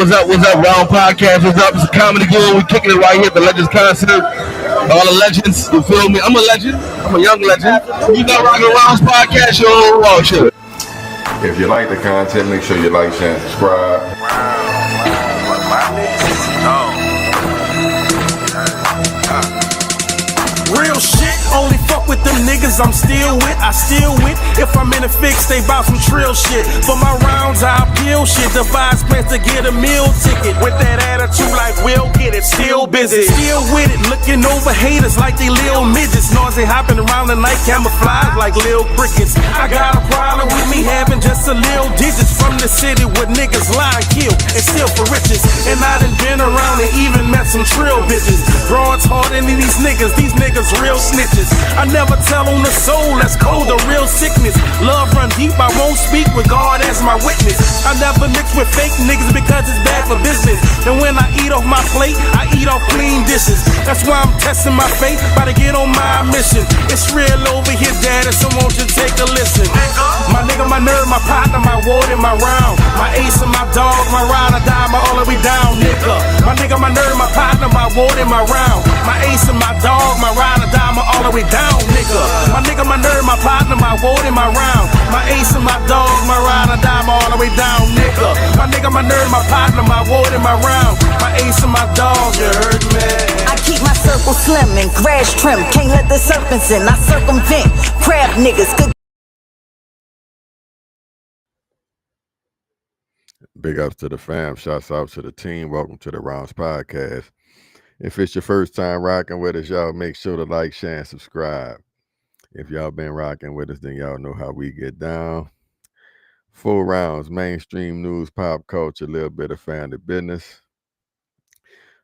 What's up? What's up? Round Podcast. What's up? It's a comedy gold. We kicking it right here at the Legends concert. All the legends. You feel me? I'm a legend. I'm a young legend. You got rocking Rounds Podcast, yo. Oh, shit. If you like the content, make sure you like, share, and subscribe. Real shit, only fuck with them niggas I'm still with. I still with. If I'm in a fix, they bout some trill shit. For my rounds, I appeal shit. Devise plans to get a meal ticket. With that attitude like we'll get it, still busy. Still with it, looking over haters like they little midgets. Noisy hopping around the night, camouflage like little crickets. I got a problem with me having just a little digits. From the city where niggas lie, kill, and steal for riches. And I done been around and even met some trill bitches. Broads hard into these niggas real snitches. I never tell on the soul, that's cold, the real sickness. Love run deep, I won't speak with God as my witness. I never mix with fake niggas because it's bad for business. And when I eat off my plate, I eat off clean dishes. That's why I'm testing my faith, about to get on my mission. It's real over here, daddy, so won't you take a listen. My nigga, my nerve, my partner, my ward, and my round. My ace and my dog, my ride or die, my all the way down, nigga. My nigga, my nerve, my partner, my ward, and my round. My ace and my dog, my ride or die, my all the way down, nigga. My nigga, my nerve, my partner, my ward, and my round. My ace and my dog, my ride or die, my all the way down, nigga. My nigga, my nerve, my partner, my ward, and my round. My ace and my dog, you heard me. I keep my circle slim and grass trim. Can't let the serpents in. I circumvent crab niggas. Good. Big ups to the fam. Shouts out to the team. Welcome to the Rounds Podcast. If it's your first time rocking with us, y'all make sure to like, share, and subscribe. If y'all been rocking with us, then y'all know how we get down. Full rounds, mainstream news, pop culture, a little bit of family business.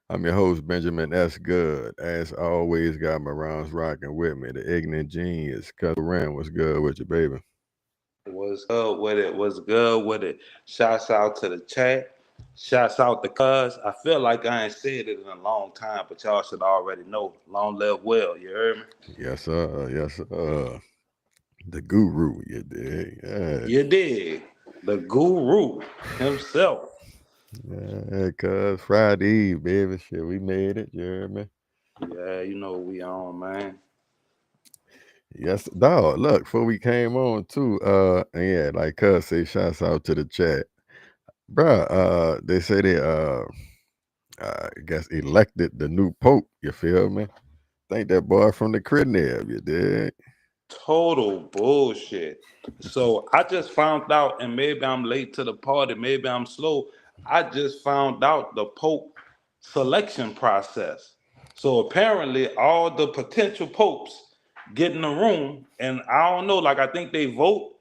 I'm your host, Benjamin S. Good. As always, got my rounds rocking with me. The ignorant genius, Cousin Ren. What's good with you, baby? What's good with it? What's good with it? Shouts out to the chat. Shouts out to cuz. I feel like I ain't said it in a long time, but y'all should already know. Long live well, you heard me? Yes, sir. Yes, sir. The guru, you dig? Yeah. You dig. The guru himself. Yeah, cuz Friday Eve, baby. Shit, we made it. You heard me? Yeah, you know what we on, man. Yes, dog. Look, before we came on too, and yeah, like cuz say, shouts out to the chat. Bruh, they say they I guess elected the new pope, you feel me? Think that boy from the crib, you dig? Total bullshit. So I just found out, and maybe I'm late to the party, maybe I'm slow. I just found out the Pope selection process. So apparently all the potential popes get in the room, and I don't know, like I think they vote,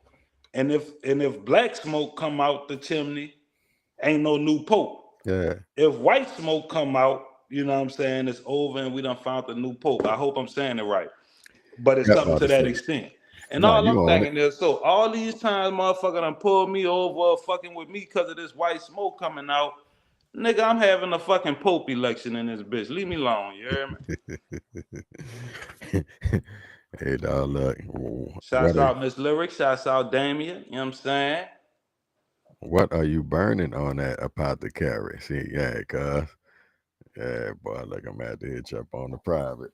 and if black smoke come out the chimney, ain't no new pope. Yeah. If white smoke come out, you know what I'm saying, it's over and we done found the new pope. I hope I'm saying it right. But it's something to that extent. And all I'm thinking is, so all these times motherfucker done pulled me over fucking with me because of this white smoke coming out. Nigga, I'm having a fucking pope election in this bitch. Leave me alone, you hear me? Hey, dog, look. Shouts out Miss Lyric. Shouts out Damien. You know what I'm saying? What are you burning on that apothecary? See, yeah, cuz. Yeah, boy, look, I'm at to hit you up on the private.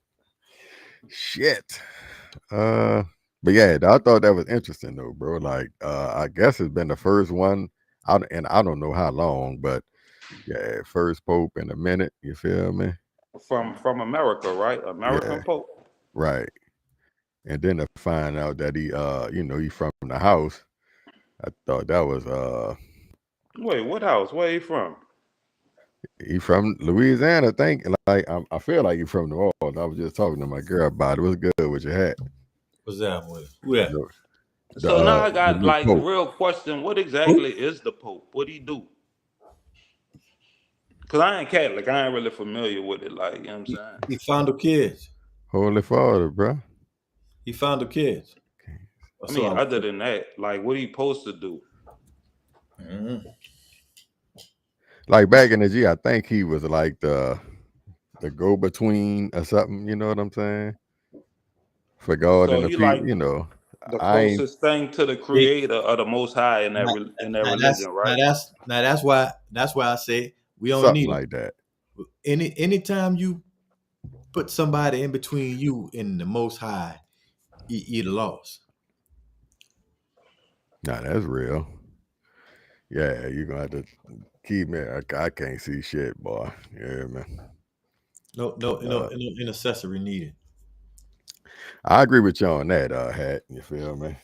Shit. But yeah, I thought that was interesting though, bro. Like, I guess it's been the first one out, and I don't know how long, but yeah, first pope in a minute. You feel me? From America, right? American pope. Right. And then to find out that he, he from the house. I thought that was Wait, what house? Where he from? He from Louisiana, I think. Like I feel like he from New Orleans. I was just talking to my girl about it. What's good with your hat? What's that with? Who that? So now I got like a real question. What exactly is the Pope? What he do? Because I ain't Catholic. I ain't really familiar with it. Like, you know what I'm saying? He found the kids. Holy Father, bro. He found the kids. I mean, other than that, like, what he supposed to do? Mm-hmm. Like back in the G, I think he was like the go-between or something. You know what I'm saying? For God and the people, The I ain't closest thing to the They, creator of the most high in that now, in that now religion, right? that's why I say we don't something need like that. anytime you put somebody in between you and the Most High, you lost. Nah, that's real. Yeah, you're gonna have to keep me. I can't see shit, boy. Yeah, man. No intercessory needed. I agree with you on that, Hat. You feel me?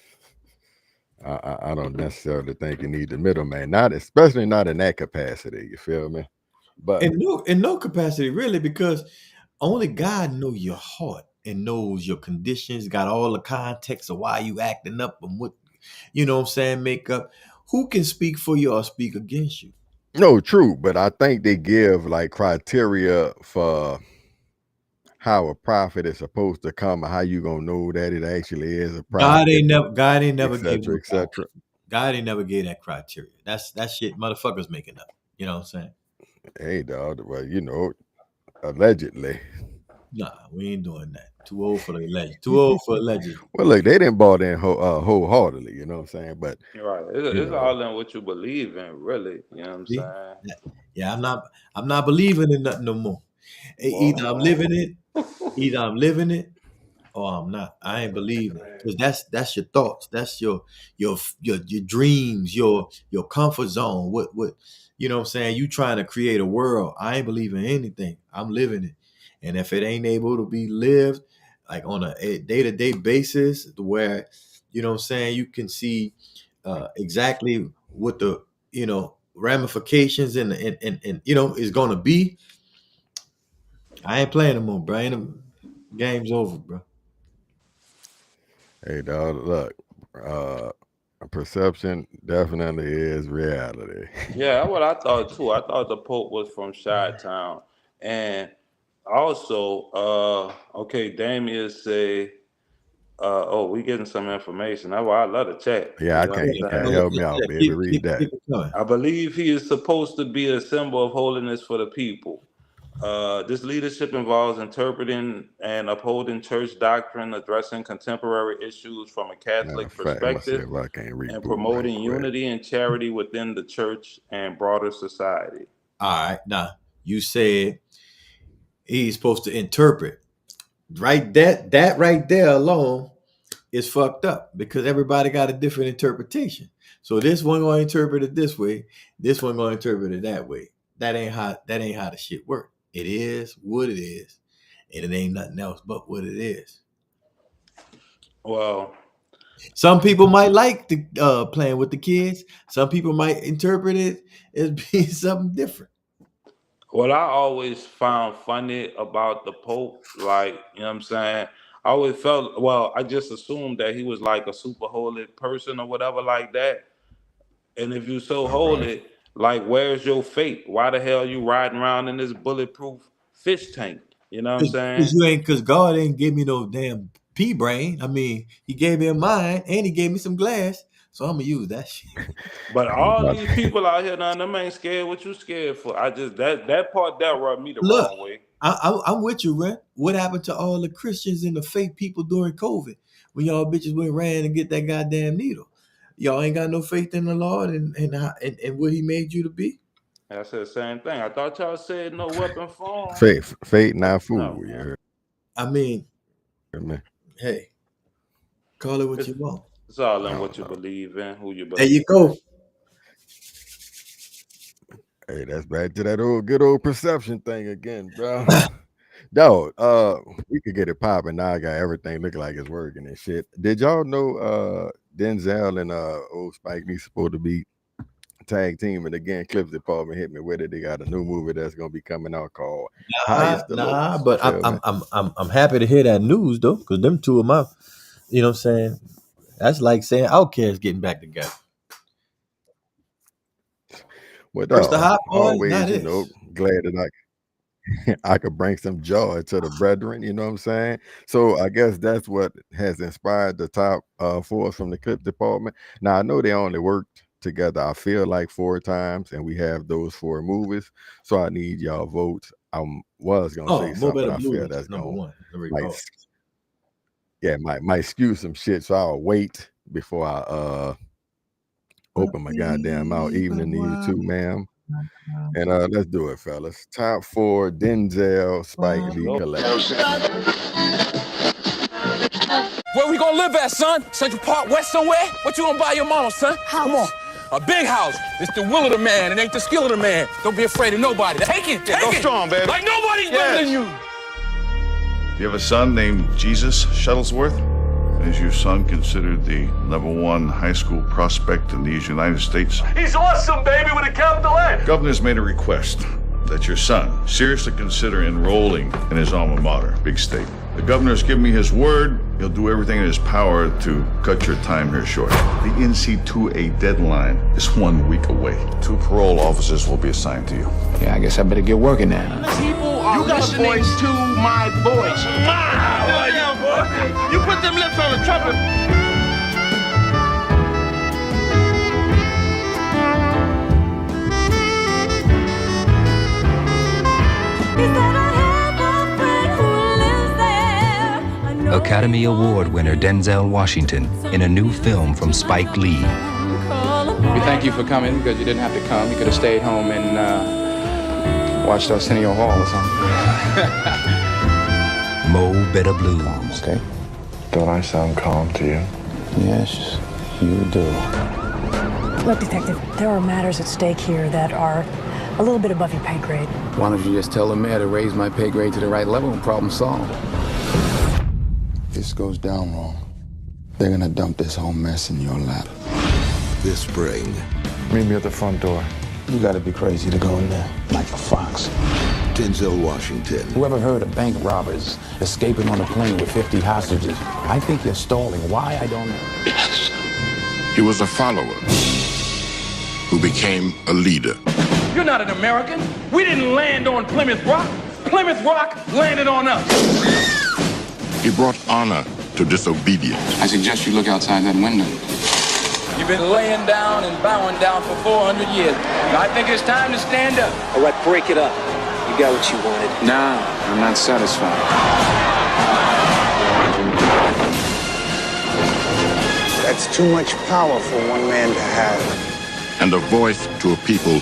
I don't necessarily think you need the middleman, not especially not in that capacity. You feel me? But In no capacity really, because only God knows your heart and knows your conditions, got all the context of why you acting up and what what I'm saying, make up. Who can speak for you or speak against you? no, true. But I think they give like criteria for how a prophet is supposed to come, and how you gonna know that it actually is a prophet, God ain't never gave etc., no criteria. etc. God ain't never gave that criteria. That's that shit motherfuckers making up. You know what I'm saying? Hey, dog. Well, allegedly. Nah, we ain't doing that. Too old for the legend. Too old for alleged. Well, look, they didn't bought in wholeheartedly. You know what I'm saying? But Right. you It's know, all in what you believe in, really. You know what I'm See? saying? Yeah, I'm not believing in nothing no more. Either I'm living Well, it, either I'm living it, or I'm not. I ain't believing it. Because that's your thoughts. That's your dreams, your comfort zone. What you know what I'm saying? You trying to create a world. I ain't believing anything. I'm living it. And if it ain't able to be lived like on a day-to-day basis where what I'm saying, you can see exactly what the ramifications and is gonna be. I ain't playing no more, bro. Game's over, bro. hey, dog. Look, perception definitely is reality. yeah, that's what I thought too. I thought the Pope was from Chi-Town. And also, okay, Damien say, oh, we getting some information. That's why I love to chat. Yeah, You I know can't. what I'm saying? Help me out, baby. Read that. Keep it coming. I believe he is supposed to be a symbol of holiness for the people. This leadership involves interpreting and upholding church doctrine, addressing contemporary issues from a Matter of Catholic fact, I'm gonna see perspective, if I can and reboot right promoting quick. unity and charity within the church and broader society. All right, now you said he's supposed to interpret. Right, that right there alone is fucked up because everybody got a different interpretation. So this one gonna interpret it this way, this one gonna interpret it that way. That ain't how the shit work. It is what it is, and it ain't nothing else but what it is. Well, Some people might like the playing with the kids. Some people might interpret it as being something different. what I always found funny about the Pope, like, you know what I'm saying? I always felt, well, I just assumed that he was like a super holy person or whatever like that. And if you so All right. holy, like, where's your fate? Why the hell you riding around in this bulletproof fish tank? You know what I'm Cause saying? cause God ain't give me no damn pea brain. I mean, He gave me a mind and He gave me some glass, so I'm gonna use that shit. But I was all about these people out here, none of them ain't scared. What you scared for? I just that part that rubbed me the Look, wrong way. I'm with you, Ren. What happened to all the Christians and the fake people during COVID when y'all bitches went ran and get that goddamn needle? Y'all ain't got no faith in the Lord and what He made you to be. And I said the same thing. I thought y'all said no weapon form. fate, not No, fool. You man. I mean, heard me? hey, call it what It's, you want. it's all I in what don't you know. believe in, who you There you believe in. go. Hey, that's back to that old good old perception thing again, bro. Dog, we could get it popping. Now I got everything looking like it's working and shit. Did y'all know Denzel and old Spike Lee supposed to be tag team? And again, Clips Department hit me with it. They got a new movie that's gonna be coming out called Highest the Nah, Lowest. You but feel me? I'm happy to hear that news though, because them two of my, what I'm saying, that's like saying Outkast getting back together. Well, First the dog, hot boys, now always, this. glad that I could bring some joy to the brethren, you know what I'm saying? So I guess that's what has inspired the top force from the clip department. Now I know they only worked together, I feel like 4 times, and we have those 4 movies. So I need y'all votes. I was gonna say Oh, Mo something, but Better I feel Blues that's is number gonna one. like Regardless. Yeah, might skew some shit, so I'll wait before I open my goddamn mouth. Evening to you too, ma'am. And let's do it, fellas. Top 4 Denzel Spike Lee collection. Where we gonna live at, son? Central Park West somewhere? What you gonna buy your mama, son? Come on. A big house. It's the will of the man. It ain't the skill of the man. Don't be afraid of nobody. Take it. Take Go it. strong, baby. Like nobody's better than you. You have a son named Jesus Shuttlesworth? Is your son considered the #1 high school prospect in these United States? He's awesome, baby, with a capital N. Governor's made a request that your son seriously consider enrolling in his alma mater, Big State. The governor's given me his word. He'll do everything in his power to cut your time here short. The NC2A deadline is 1 week away. 2 parole officers will be assigned to you. Yeah, I guess I better get working now. People are listening to my voice. Yeah, boy. You put them lips on the trumpet. Academy Award winner Denzel Washington in a new film from Spike Lee. We thank you for coming because you didn't have to come. You could have stayed home and watched Arsenio Hall or something. Mo Better Blues. Okay. Don't I sound calm to you? Yes, you do. Look, Detective, there are matters at stake here that are a little bit above your pay grade. Why don't you just tell the mayor to raise my pay grade to the right level and problem solved? This goes down wrong, they're gonna dump this whole mess in your lap. This spring. Meet me at the front door. You gotta be crazy to go in there like a fox. Denzel Washington. Whoever heard of bank robbers escaping on a plane with 50 hostages? I think you're stalling. Why? I don't know. Yes. He was a follower who became a leader. You're not an American. We didn't land on Plymouth Rock. Plymouth Rock landed on us. He brought honor to disobedience. I suggest you look outside that window. You've been laying down and bowing down for 400 years. I think it's time to stand up. All right, break it up. You got what you wanted. Nah, I'm not satisfied. That's too much power for one man to have. And a voice to a people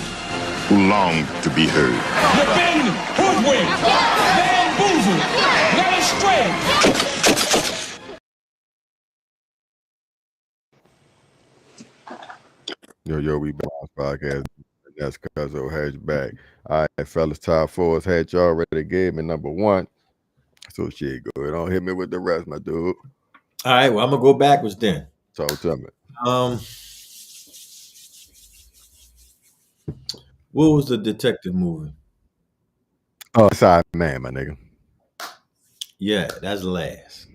who longed to be heard. You've been hoodwinked, bamboozled, led astray. Yo, we back on this podcast. That's because I had you back. All right, fellas, top 4s had you already gave me #1. So shit, go ahead on, hit me with the rest, my dude. All right, well, I'm gonna go backwards then. Talk to me. What was the detective movie? Oh, Side Man, my nigga. Yeah, that's last.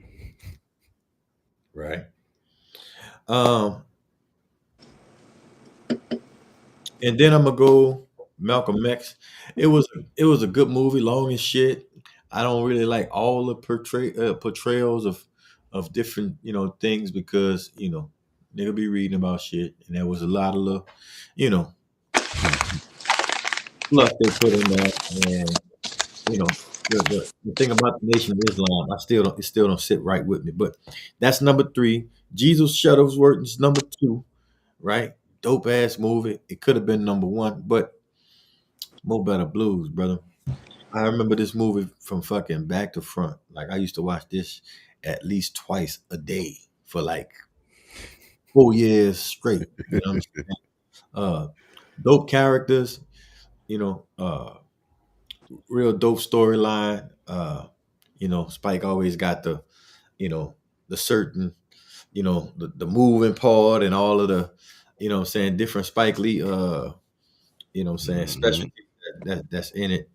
Right. And then I'm gonna go Malcolm X. It was a good movie, long as shit. I don't really like all the portrayals of different things because nigga be reading about shit, and there was a lot of fluff they put in there, and the thing about the Nation of Islam, it still don't sit right with me. But that's #3. Jesus Shuttlesworth is #2, right? Dope ass movie. It could have been #1, but Mo Better Blues, brother. I remember this movie from fucking back to front. Like I used to watch this at least twice a day for like 4 years straight. You know what I'm saying? Dope characters, real dope storyline. Spike always got the certain, the moving part and all of the, different Spike Lee, specialties that's in it.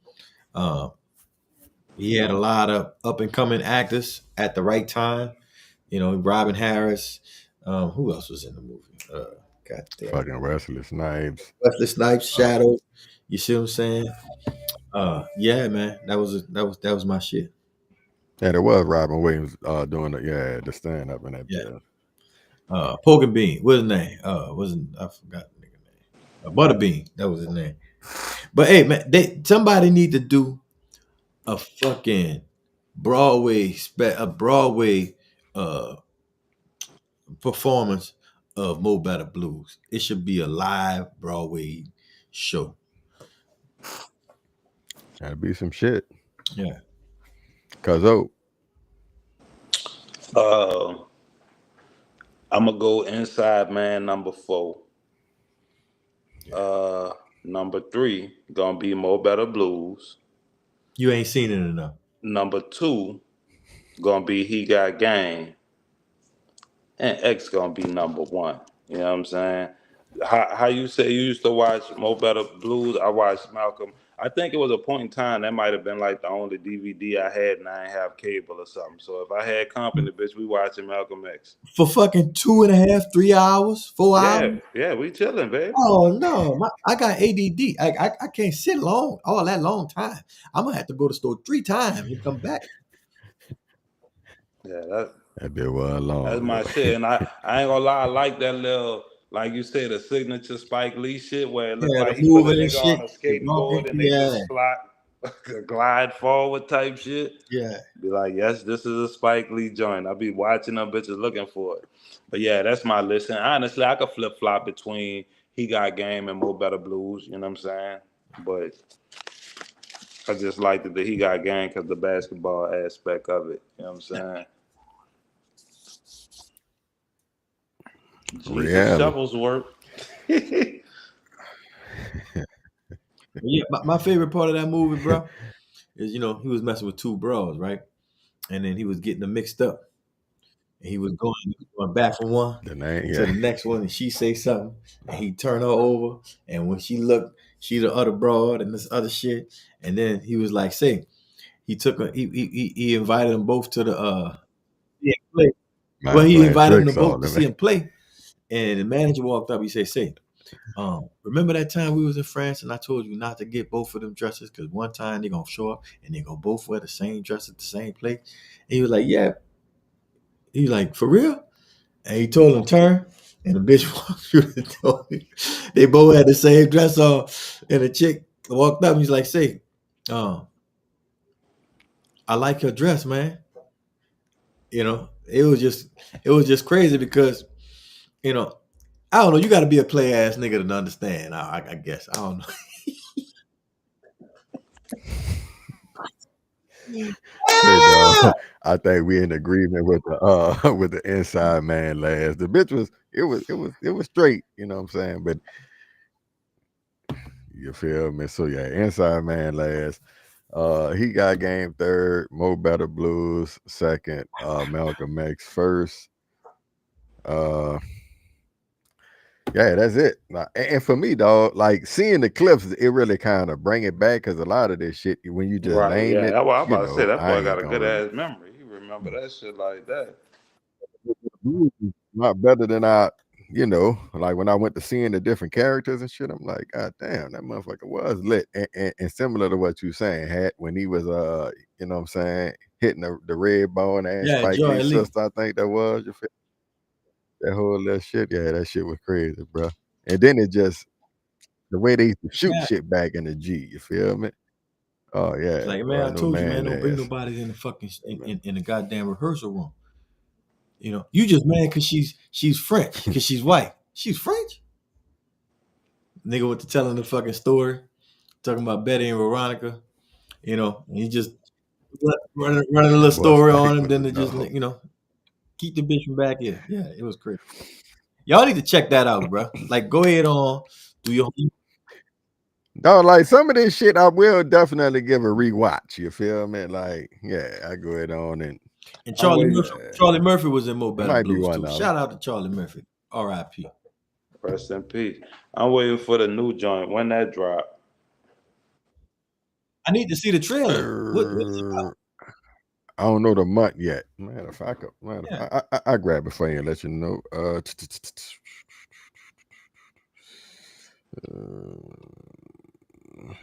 He had a lot of up and coming actors at the right time. Robin Harris. Who else was in the movie? Goddamn. Fucking Wesley Snipes. Wesley Snipes, Shadow. You see what I'm saying? Yeah, man, that was my shit. And it was Robin Williams doing the stand up in that. Yeah. Pork and Bean. What's his name? I forgot the nigga name. Butterbean. That was his name. But hey, man, somebody need to do a fucking Broadway performance of Mo Better Blues. It should be a live Broadway show. Gotta be some shit. Yeah. Cause I'm gonna go Inside Man number 4. Number 3 gonna be Mo Better Blues. You ain't seen it enough. Number 2 gonna be He Got Game, and X gonna be number 1. You know what I'm saying? How you say you used to watch Mo Better Blues? I watched Malcolm. I think it was a point in time that might have been like the only DVD I had, and I ain't have cable or something. So if I had company, bitch, we watching Malcolm X for fucking 2.5, 3 hours, 4 hours. Yeah, we chilling, babe. Oh no, I got ADD. I can't sit all that long time. I'm gonna have to go to the store 3 times and come back. Yeah, that bit was long. That's my shit, and I ain't gonna lie, I like that little, like you said, the signature Spike Lee shit where it looked like he put a nigga on a skateboard and they just glide forward type shit. Yeah. Be like, yes, this is a Spike Lee joint. I'll be watching them bitches looking for it. But yeah, that's my list. And honestly, I could flip flop between He Got Game and Mo Better Blues. You know what I'm saying? But I just liked the He Got Game because the basketball aspect of it. You know what I'm saying? Jesus shovels work. Yeah, my favorite part of that movie, bro, is he was messing with 2 bros, right? And then he was getting them mixed up. And he was going back from one to the next one, and she say something, and he turn her over, and when she looked, she the other broad and this other shit, and then he was like, "Say," he took he invited them both to the play. Well, he invited them both to see him play, and the manager walked up. He said, "Say, remember that time we was in France and I told you not to get both of them dresses because one time they're gonna show up and they're gonna both wear the same dress at the same place." And he was like, "Yeah." He was like, "For real?" And he told him turn, and the bitch walked through the door. They both had the same dress on, and the chick walked up and he's like, "Say, I like your dress, man." It was just crazy because, I don't know, you got to be a play ass nigga to understand. I guess I don't know. Hey, dog, I think we in agreement with the Inside Man last. The bitch was straight, you know what I'm saying? But you feel me? So yeah, Inside Man last. He Got Game third, Mo Better Blues second, Malcolm X first. Yeah, that's it. And for me, dog, like seeing the clips, it really kind of bring it back because a lot of this shit, when you just name it, I'm about to say that boy got a good ass memory. He remember that shit like that. Not better than like when I went to seeing the different characters and shit, I'm like, God damn, that motherfucker was lit. And similar to what you saying, Hat, when he was you know what I'm saying, hitting the red bone and Spike Lee's sister, I think that was. You feel that whole little shit, yeah, that shit was crazy, bro. And then it just the way they used to shoot shit back in the G, you feel me? Oh yeah, it's like, man, I told you, man, don't bring nobody in the fucking in the goddamn rehearsal room. You just mad because she's French, because she's white. She's French. Nigga went to telling the fucking story, talking about Betty and Veronica. And he just running a little story on him, then to just keep the bitch from back here. Yeah, it was crazy. Y'all need to check that out, bro. Like, go ahead on, do your. No, like some of this shit, I will definitely give a rewatch. You feel me? Like, yeah, I go ahead on and Charlie Murphy was in Mo Better Blues too. Shout out to Charlie Murphy. R.I.P. Rest in peace. I'm waiting for the new joint. When that drop? I need to see the trailer. What is it about? I don't know the month yet. Man, if I could, I grab it for you and let you know.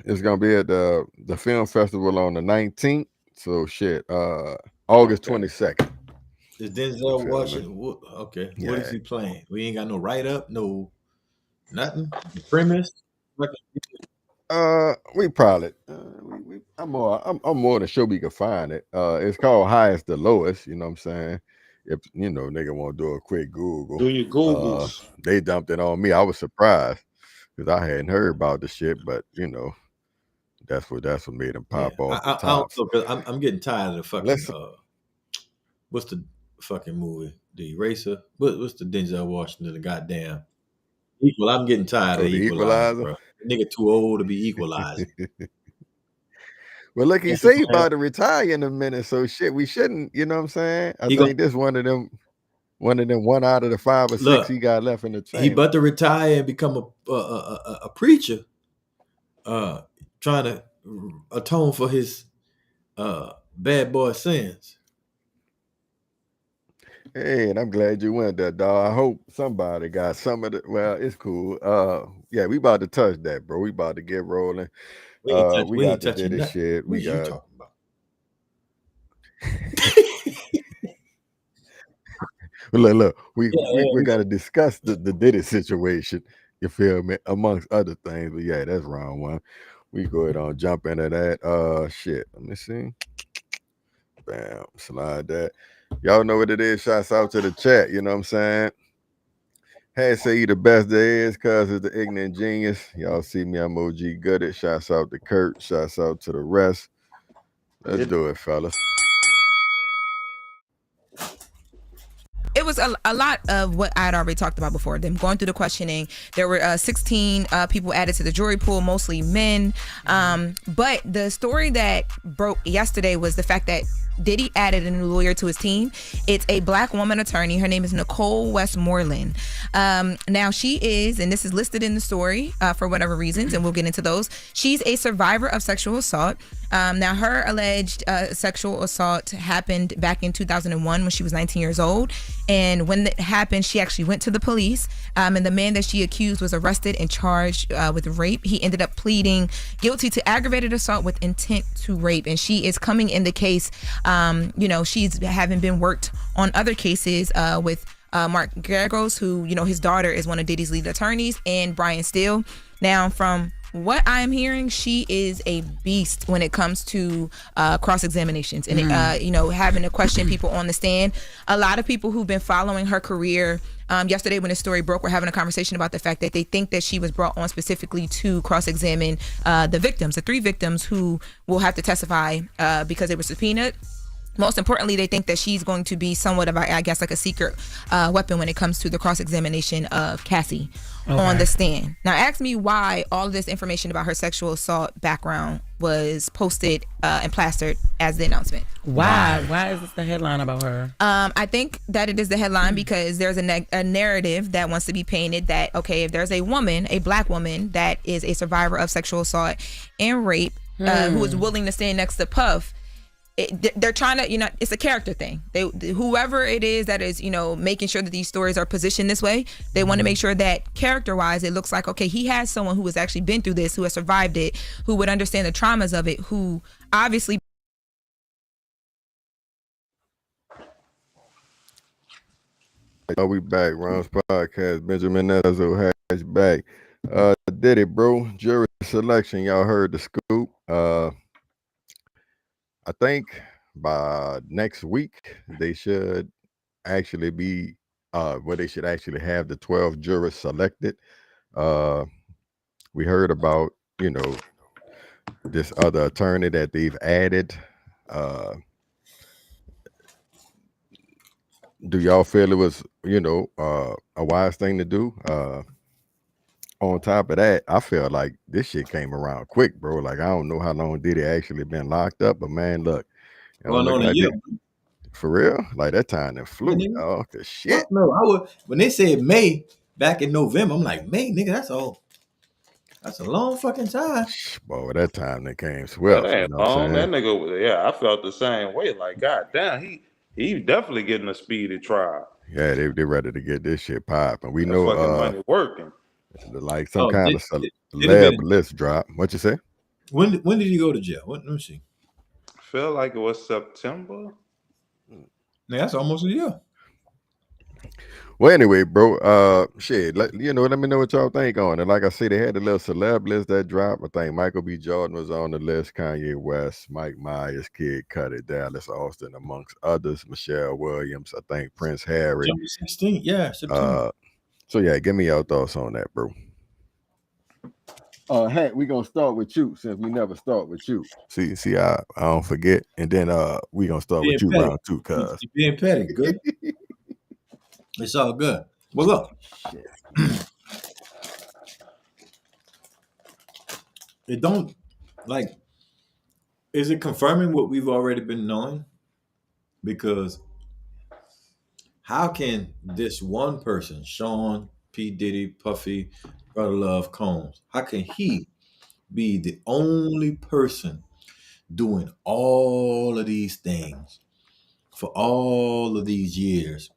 It's gonna be at the film festival on the 19th. So shit, August 22nd. Is Denzel Washington? Okay, yeah. What is he playing? We ain't got no write up, no nothing. The premise. We probably. I'm more to show we can find it. It's called Highest to Lowest. You know what I'm saying? if you know nigga want to do a quick Google, Do your Googles. they dumped it on me. I was surprised because I hadn't heard about the shit, but you know, that's what made them pop off the tops. I'm getting tired of the fucking. What's the fucking movie? The Eraser. What's the Denzel Washington? The goddamn Equal. I'm getting tired of the Equalizer, Equalizer? bro. The nigga too old to be equalizing. Well, look, he say he about to retire in a minute, so shit, we shouldn't. You know what I'm saying? I think this one of them one out of the 5 or 6 he got left in the chamber. He about to retire and become a preacher, trying to atone for his bad boy sins. Hey, and I'm glad you went there, dog. I hope somebody got some of the. Well, it's cool. Yeah, we about to touch that, bro. We about to get rolling. We got to do this shit. What you talking about? Look. We got to discuss the Diddy situation. You feel me? Amongst other things, but yeah, that's wrong one. We go ahead on jump into that. Shit. Let me see. Bam, slide that. Y'all know what it is. Shouts out to the chat. You know what I'm saying? Hey, say you the best there is, cause it's the ignorant genius. Y'all see me, I'm OG Gooded. Shouts out to Kurt. Shouts out to the rest. Let's do it, fellas. It was a lot of what I'd already talked about before. Them going through the questioning. There were 16 people added to the jury pool, mostly men. But the story that broke yesterday was the fact that Diddy added a new lawyer to his team. It's a black woman attorney. Her name is Nicole Westmoreland. Now she is, and this is listed in the story for whatever reasons, and we'll get into those. She's a survivor of sexual assault. Now her alleged sexual assault happened back in 2001 when she was 19 years old. And when that happened, she actually went to the police. And the man that she accused was arrested and charged with rape. He ended up pleading guilty to aggravated assault with intent to rape. And she is coming in the case. She's having been worked on other cases with Mark Garagos, who, his daughter is one of Diddy's lead attorneys, and Brian Steele. Now, from what I'm hearing, she is a beast when it comes to cross-examinations and, having to question people on the stand. A lot of people who've been following her career, yesterday when the story broke, were having a conversation about the fact that they think that she was brought on specifically to cross-examine the victims, the 3 victims who will have to testify because they were subpoenaed. Most importantly, they think that she's going to be somewhat of, I guess, like a secret weapon when it comes to the cross-examination of Cassie on the stand. Now, ask me why all of this information about her sexual assault background was posted and plastered as the announcement. Why? Why is this the headline about her? I think that it is the headline because there's a narrative that wants to be painted that, okay, if there's a woman, a black woman that is a survivor of sexual assault and rape, who is willing to stand next to Puff, they're trying to, it's a character thing. Whoever it is that is, making sure that these stories are positioned this way, they want to make sure that character-wise, it looks like, okay, he has someone who has actually been through this, who has survived it, who would understand the traumas of it, who obviously. We back, Ron's podcast. Benjamin Nezzo has back. Did it, bro? Jury selection. Y'all heard the scoop. I think by next week they should actually be they should actually have the 12 jurors selected. We heard about, this other attorney that they've added. Do y'all feel it was, a wise thing to do? On top of that, I feel like this shit came around quick, bro. Like, I don't know how long Diddy actually been locked up, but man, look. For real? Like, that time that flew. Oh, the shit. No, when they said May back in November, I'm like, May, nigga, that's a long fucking time. Boy, that time that came swift. That ain't long. That nigga, I felt the same way. Like, goddamn, he definitely getting a speedy trial. Yeah, they ready to get this shit popping. We that know fucking money working. Like some kind of celeb list drop. What you say? When did he go to jail? Let me see. Feel like it was September. Yeah, that's almost a year. Well, anyway, bro, shit, let me know what y'all think on it. Like I said, they had a little celeb list that dropped. I think Michael B. Jordan was on the list, Kanye West, Mike Myers, Kid Cudi, Dallas Austin, amongst others, Michelle Williams, I think Prince Harry. September 16th, yeah, September. So yeah, give me your thoughts on that, bro. Hank, we gonna start with you since we never start with you. See, I don't forget, and then we gonna start with you petty. round two, cuz. You being petty, good. It's all good. Well, look, it don't like. Is it confirming what we've already been knowing? Because how can this one person, Sean P. Diddy, Puffy, Brother Love, Combs, how can he be the only person doing all of these things for all of these years,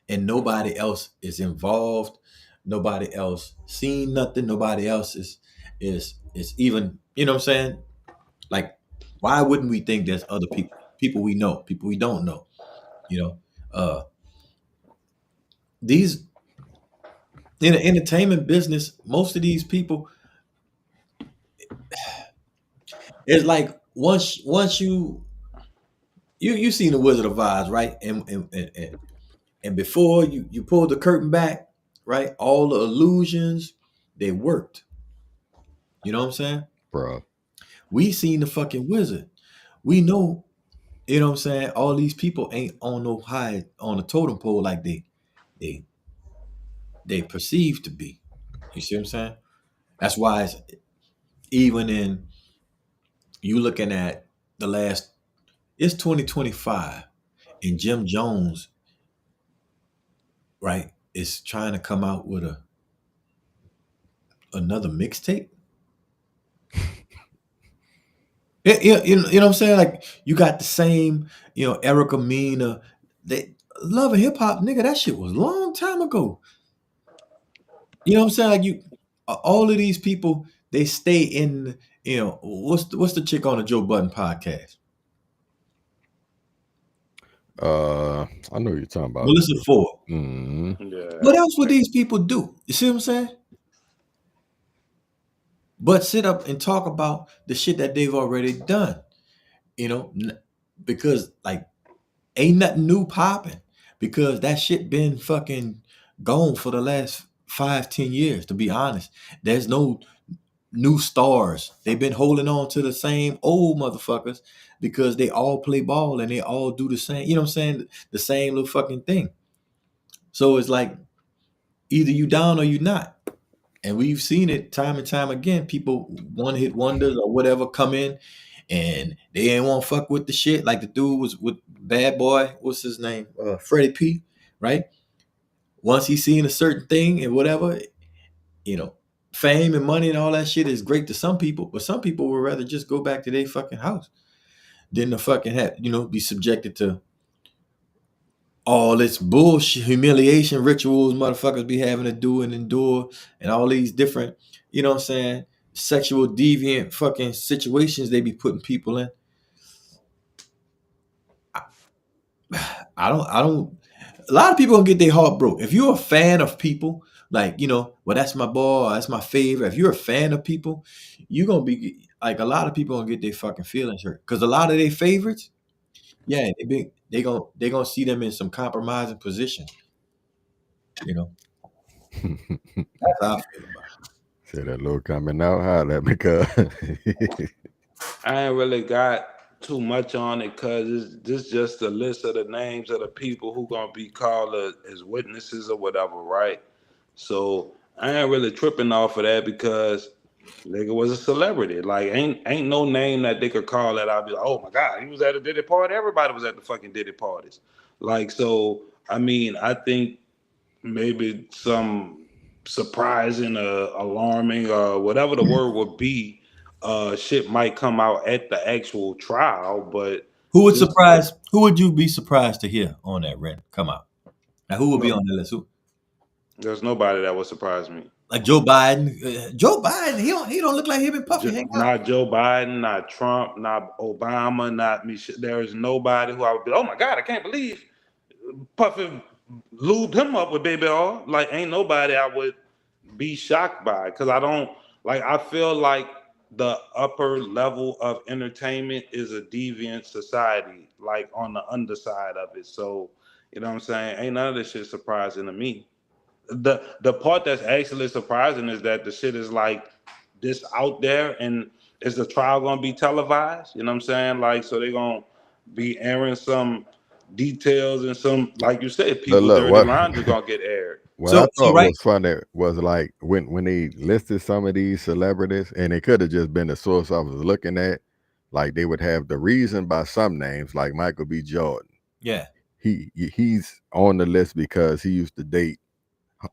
and nobody else is involved, nobody else seen nothing, nobody else is even, you know what I'm saying? Like, why wouldn't we think there's other people we know, people we don't know, you know? These in the entertainment business, most of these people, it's like once you seen the Wizard of Oz, right? And before you pull the curtain back, right? All the illusions, they worked. You know what I'm saying? Bro. We seen the fucking wizard. We know, you know what I'm saying? All these people ain't on no high on the totem pole like they perceive to be. You see what I'm saying? That's why it's, even in you looking at the last, it's 2025, and Jim Jones, right, is trying to come out with another mixtape. You know what I'm saying? Like, you got the same, Erica Mena. They Love and Hip Hop, nigga. That shit was a long time ago. You know what I'm saying? Like, all of these people, they stay in. What's the chick on the Joe Budden podcast? I know what you're talking about. Melissa Ford. Mm-hmm. Yeah. What else would these people do? You see what I'm saying? But sit up and talk about the shit that they've already done. Because like ain't nothing new popping, because that shit been fucking gone for the last 5-10 years, to be honest. There's no new stars. They've been holding on to the same old motherfuckers because they all play ball and they all do the same, you know what I'm saying? The same little fucking thing. So it's like either you down or you not. And we've seen it time and time again. People one-hit wonders or whatever come in and they ain't want to fuck with the shit. Like the dude was with Bad Boy, what's his name? Freddie P, right? Once he's seen a certain thing and whatever, fame and money and all that shit is great to some people, but some people would rather just go back to their fucking house than to fucking be subjected to all this bullshit, humiliation rituals motherfuckers be having to do and endure, and all these different, you know what I'm saying, sexual deviant fucking situations they be putting people in. I don't a lot of people gonna get their heart broke. If you're a fan of people, like, well, that's my boy, that's my favorite. If you're a fan of people, you're gonna be like, a lot of people gonna get their fucking feelings hurt. Cause a lot of their favorites, yeah, they gonna see them in some compromising position. That's how I feel about it. Say that little coming out hot at me, cuz. I ain't really got too much on it because this just a list of the names of the people who gonna be called as witnesses or whatever, right? So I ain't really tripping off of that because nigga was a celebrity. Like ain't no name that they could call that I'll be like, oh my God, he was at a Diddy party. Everybody was at the fucking Diddy parties. Like, so I mean, I think maybe some surprising, alarming, whatever the word would be, shit might come out at the actual trial. But who would you be surprised to hear on that, Ren, come out? Now, who would be on the list? There's nobody that would surprise me. Like Joe Biden. Joe Biden, he don't look like him and Puffy. Not Joe Biden, not Trump, not Obama, not Michelle. There is nobody who I would be, oh my God, I can't believe Puffy lube him up with baby oil. Like, ain't nobody I would be shocked by, because I don't like. I feel like the upper level of entertainment is a deviant society, like on the underside of it. So, you know what I'm saying? Ain't none of this shit surprising to me. The part that's actually surprising is that the shit is like this out there, and is the trial gonna be televised? You know what I'm saying? Like, so they're gonna be airing some details and some, like you said, people Look, dirty what laundry gonna get aired. what I thought was funny was like when they listed some of these celebrities, and it could have just been the source I was looking at. Like they would have the reason by some names, like Michael B. Jordan. Yeah. He's on the list because he used to date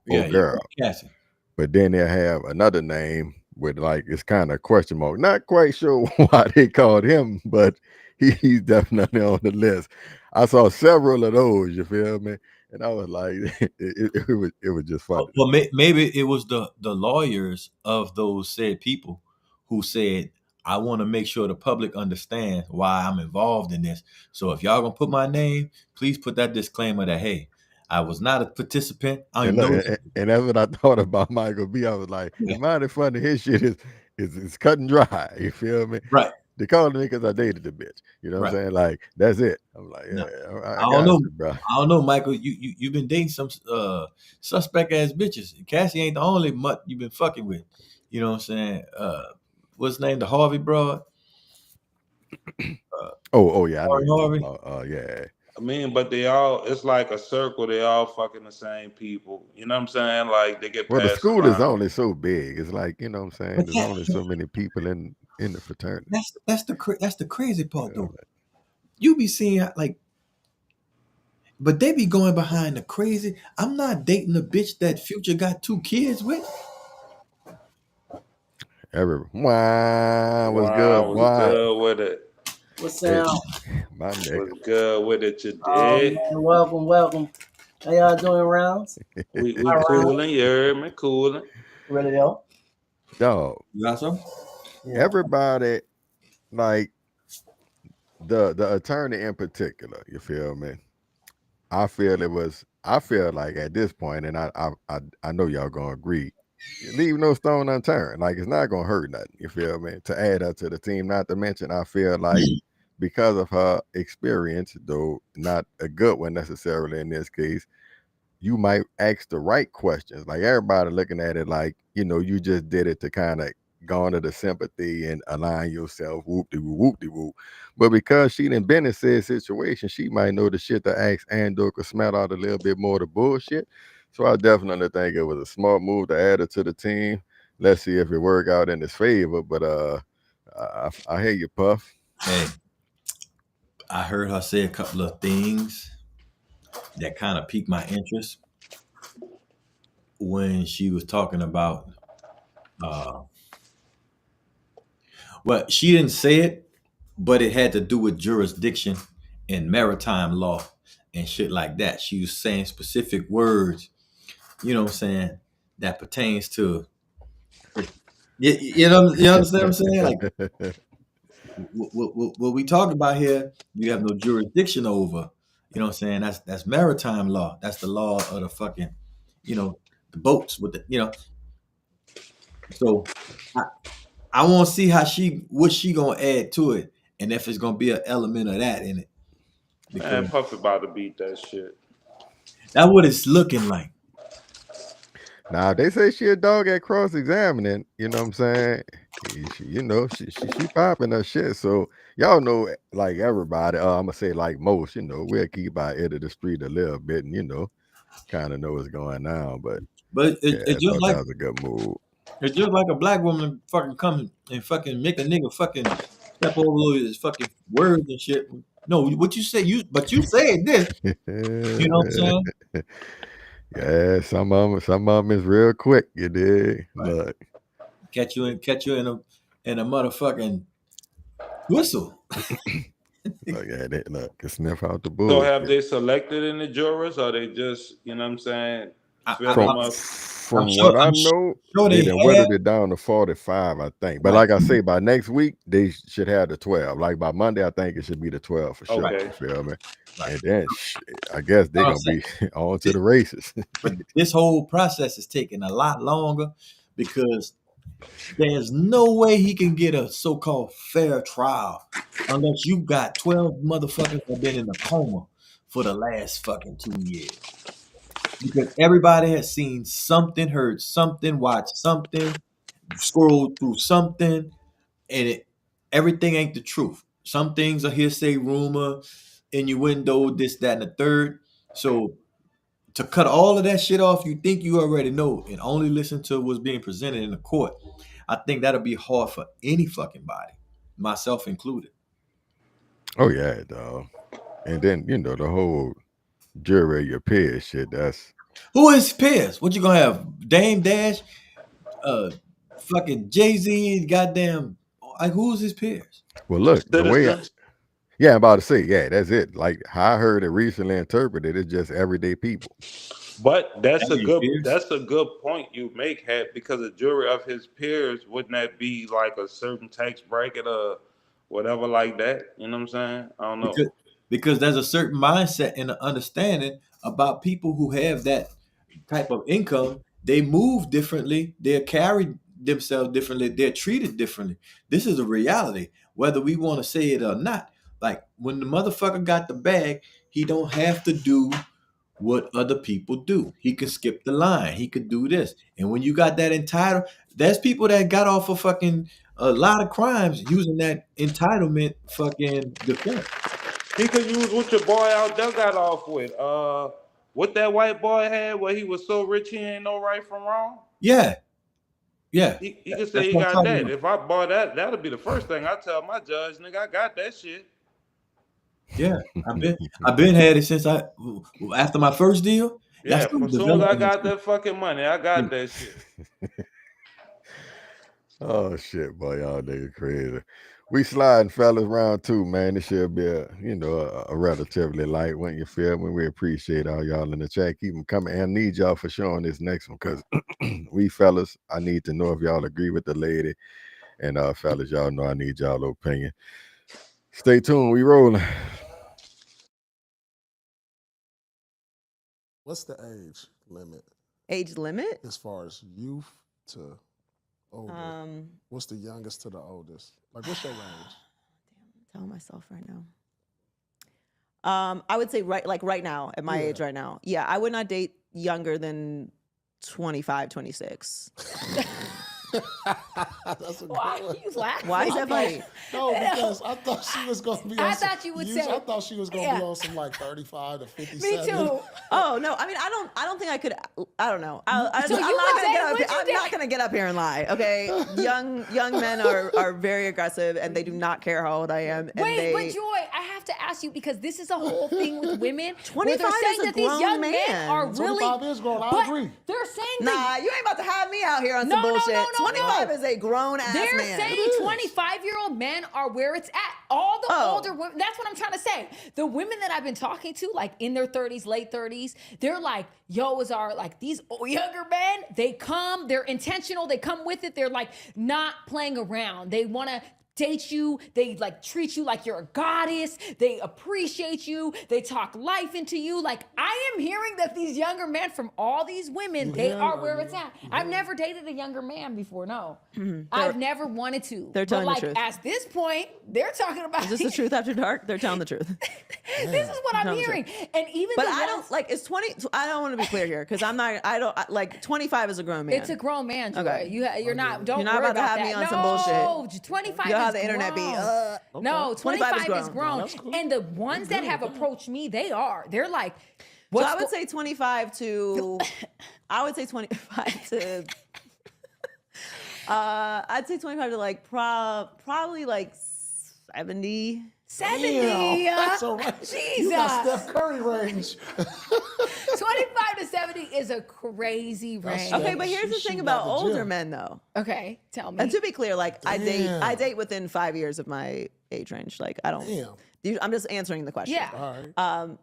old girl. Cassie. But then they have another name with like it's kind of question mark. Not quite sure why they called him, but he's definitely on the list. I saw several of those. You feel me? And I was like, it was just funny. Well, maybe it was the lawyers of those said people who said, I want to make sure the public understands why I'm involved in this. So if y'all gonna put my name, please put that disclaimer that, hey, I was not a participant. And that's what I thought about Michael B. I was like, it might be funny. His shit is cut and dry. You feel me? Right. They called me because I dated the bitch. You know what I'm saying? Like, that's it. I'm like, yeah, I don't know, you, bro. I don't know, Michael. You've been dating some suspect ass bitches. Cassie ain't the only mutt you've been fucking with. You know what I'm saying? What's his name? The Harvey broad. Yeah, I know Harvey. Yeah. I mean, but they all, it's like a circle. They all fucking the same people. You know what I'm saying? Like, they get Well, the passed school around. is only so big. It's like, you know what I'm saying? There's only so many people in the fraternity. That's the crazy part though. You be seeing like, but they be going behind the crazy. I'm not dating a bitch that Future got 2 kids with. Wow, was good. Was Wow. good with it. What's up? My nigga. Was good with it, you Oh, did. man, welcome. How y'all doing, Rounds? We cooling, you heard me? Cooling. Ready to go? Dog. You got some? Yeah. Everybody, like the attorney in particular, you feel me? I feel like at this point, and I know y'all gonna agree, leave no stone unturned. Like it's not gonna hurt nothing, you feel me? To add her to the team. Not to mention, I feel like because of her experience, though not a good one necessarily in this case, you might ask the right questions. Like everybody looking at it like, you know, you just did it to kind of garner the sympathy and align yourself, whoop-de-whoop. But because she done been in said situation, she might know the shit to ask and/or could smell out a little bit more of the bullshit. So I definitely think it was a smart move to add her to the team. Let's see if it work out in his favor. But I hear you, Puff. Hey, I heard her say a couple of things that kind of piqued my interest when she was talking about well, she didn't say it, but it had to do with jurisdiction and maritime law and shit like that. She was saying specific words, you know what I'm saying, that pertains to you understand what I'm saying? Like what we talk about here, you have no jurisdiction over. You know what I'm saying? That's maritime law. That's the law of the fucking, you know, the boats with the, you know. So I want to see what she gonna add to it, and if it's gonna be an element of that in it. Man, Puff about to beat that shit. That's what it's looking like. Now they say she a dog at cross-examining, you know what I'm saying? She popping her shit. So y'all know, like everybody, I'm gonna say like most, you know, we'll keep our ear to the street a little bit and, you know, kind of know what's going on. But it's just like that was a good move. It's just like a black woman fucking come and fucking make a nigga fucking step over his fucking words and shit. No, what you say? You said this. You know what I'm saying? Yeah, some of them is real quick. You dig? Right. Look, catch you in a motherfucking whistle. Look at it. Look, can sniff out the bull. So have they selected any jurors, or they just, you know what I'm saying? From what I know, they done whittled it down to 45, I think. But like I say, by next week, they should have the 12. Like by Monday, I think it should be the 12 for sure. Okay. You feel me? And then I guess they're going to be on to the races. But this whole process is taking a lot longer because there's no way he can get a so-called fair trial unless you got 12 motherfuckers that have been in a coma for the last fucking 2 years. Because everybody has seen something, heard something, watched something, scrolled through something, and everything ain't the truth. Some things are hearsay, rumor, innuendo, this, that, and the third. So to cut all of that shit off, you think you already know, and only listen to what's being presented in the court. I think that'll be hard for any fucking body, myself included. Oh yeah, dog. And then the whole jury of your peers shit. That's who is peers? What you gonna have? Dame Dash, fucking Jay-Z, goddamn. Like who's his peers? Well, look, the way I'm about to say, yeah, that's it. Like how I heard it recently interpreted, it's just everyday people. But that's a good point you make, Hat, because a jury of his peers, wouldn't that be like a certain tax bracket or whatever like that? You know what I'm saying? I don't know. Because there's a certain mindset and an understanding about people who have that type of income. They move differently. They're carried themselves differently. They're treated differently. This is a reality, whether we want to say it or not. Like when the motherfucker got the bag, he don't have to do what other people do. He can skip the line. He could do this. And when you got that entitled, there's people that got off of fucking a lot of crimes using that entitlement fucking defense. He could use what your boy out there got off with. What that white boy had where he was so rich he ain't know right from wrong. Yeah. Yeah. He could say he got that. About. If I bought that, that'll be the first thing I tell my judge, nigga, I got that shit. Yeah, I've been had it since after my first deal. Yeah, as soon as I got that fucking money, I got that shit. Oh shit, boy, y'all niggas crazy. We sliding, fellas, round 2, man. This should be a relatively light one. You feel me? We appreciate all y'all in the chat. Keep them coming. And I need y'all for showing this next one because we fellas, I need to know if y'all agree with the lady, and fellas, y'all know I need y'all opinion. Stay tuned. We rolling. What's the age limit? Age limit? As far as youth to older. What's the youngest to the oldest? Like, what's your range? Damn, I'm telling myself right now. I would say right now, at my age right now. Yeah, I would not date younger than 25, 26. That's a Why are you laughing? Why is that funny? No, because I thought she was going to be on I thought she was going to be on some like 35 to 57. Me too. Oh, no. I mean, I don't think I could. I don't know. I'm not going to get up here and lie, okay? Young men are very aggressive, and they do not care how old I am. And Wait, but Joy, I have to ask you, because this is a whole thing with women. 25 they're saying is a that these young grown men man. are really. 25 is grown. I agree. They're saying nah, you ain't about to have me out here on some bullshit. No, 25 is a grown ass man. They're saying 25-year-old men are where it's at. All the older women, that's what I'm trying to say. The women that I've been talking to, like in their 30s, late 30s, they're like, these younger men, they come, they're intentional, they come with it, they're like not playing around. They want to date you, they like treat you like you're a goddess, they appreciate you, they talk life into you. Like, I am hearing that these younger men from all these women, they are where it's at. I've never dated a younger man before, no. I've never wanted to. They're telling the truth. At this point, they're talking about Is this the truth after dark? They're telling the truth. This is what I'm hearing. And even but I don't like it's 20. I don't want to be clear here because like 25 is a grown man. It's a grown man. Joy. Okay, you're not. Don't you're not worry about to have me on some bullshit. No, 25. You know how the internet be. No, 25 is grown. No, cool. And the ones that have approached me, they're like. So I would say 25 to. I would say 25 to. I'd say 25 to like probably like 70. 70. That's all right. Jesus. You got Steph Curry range. 25 to 70 is a crazy range. Okay, but here's the thing about older men, though. Okay, tell me. And to be clear, like I date within 5 years of my age range. Like I don't. I'm just answering the question. Yeah. All right.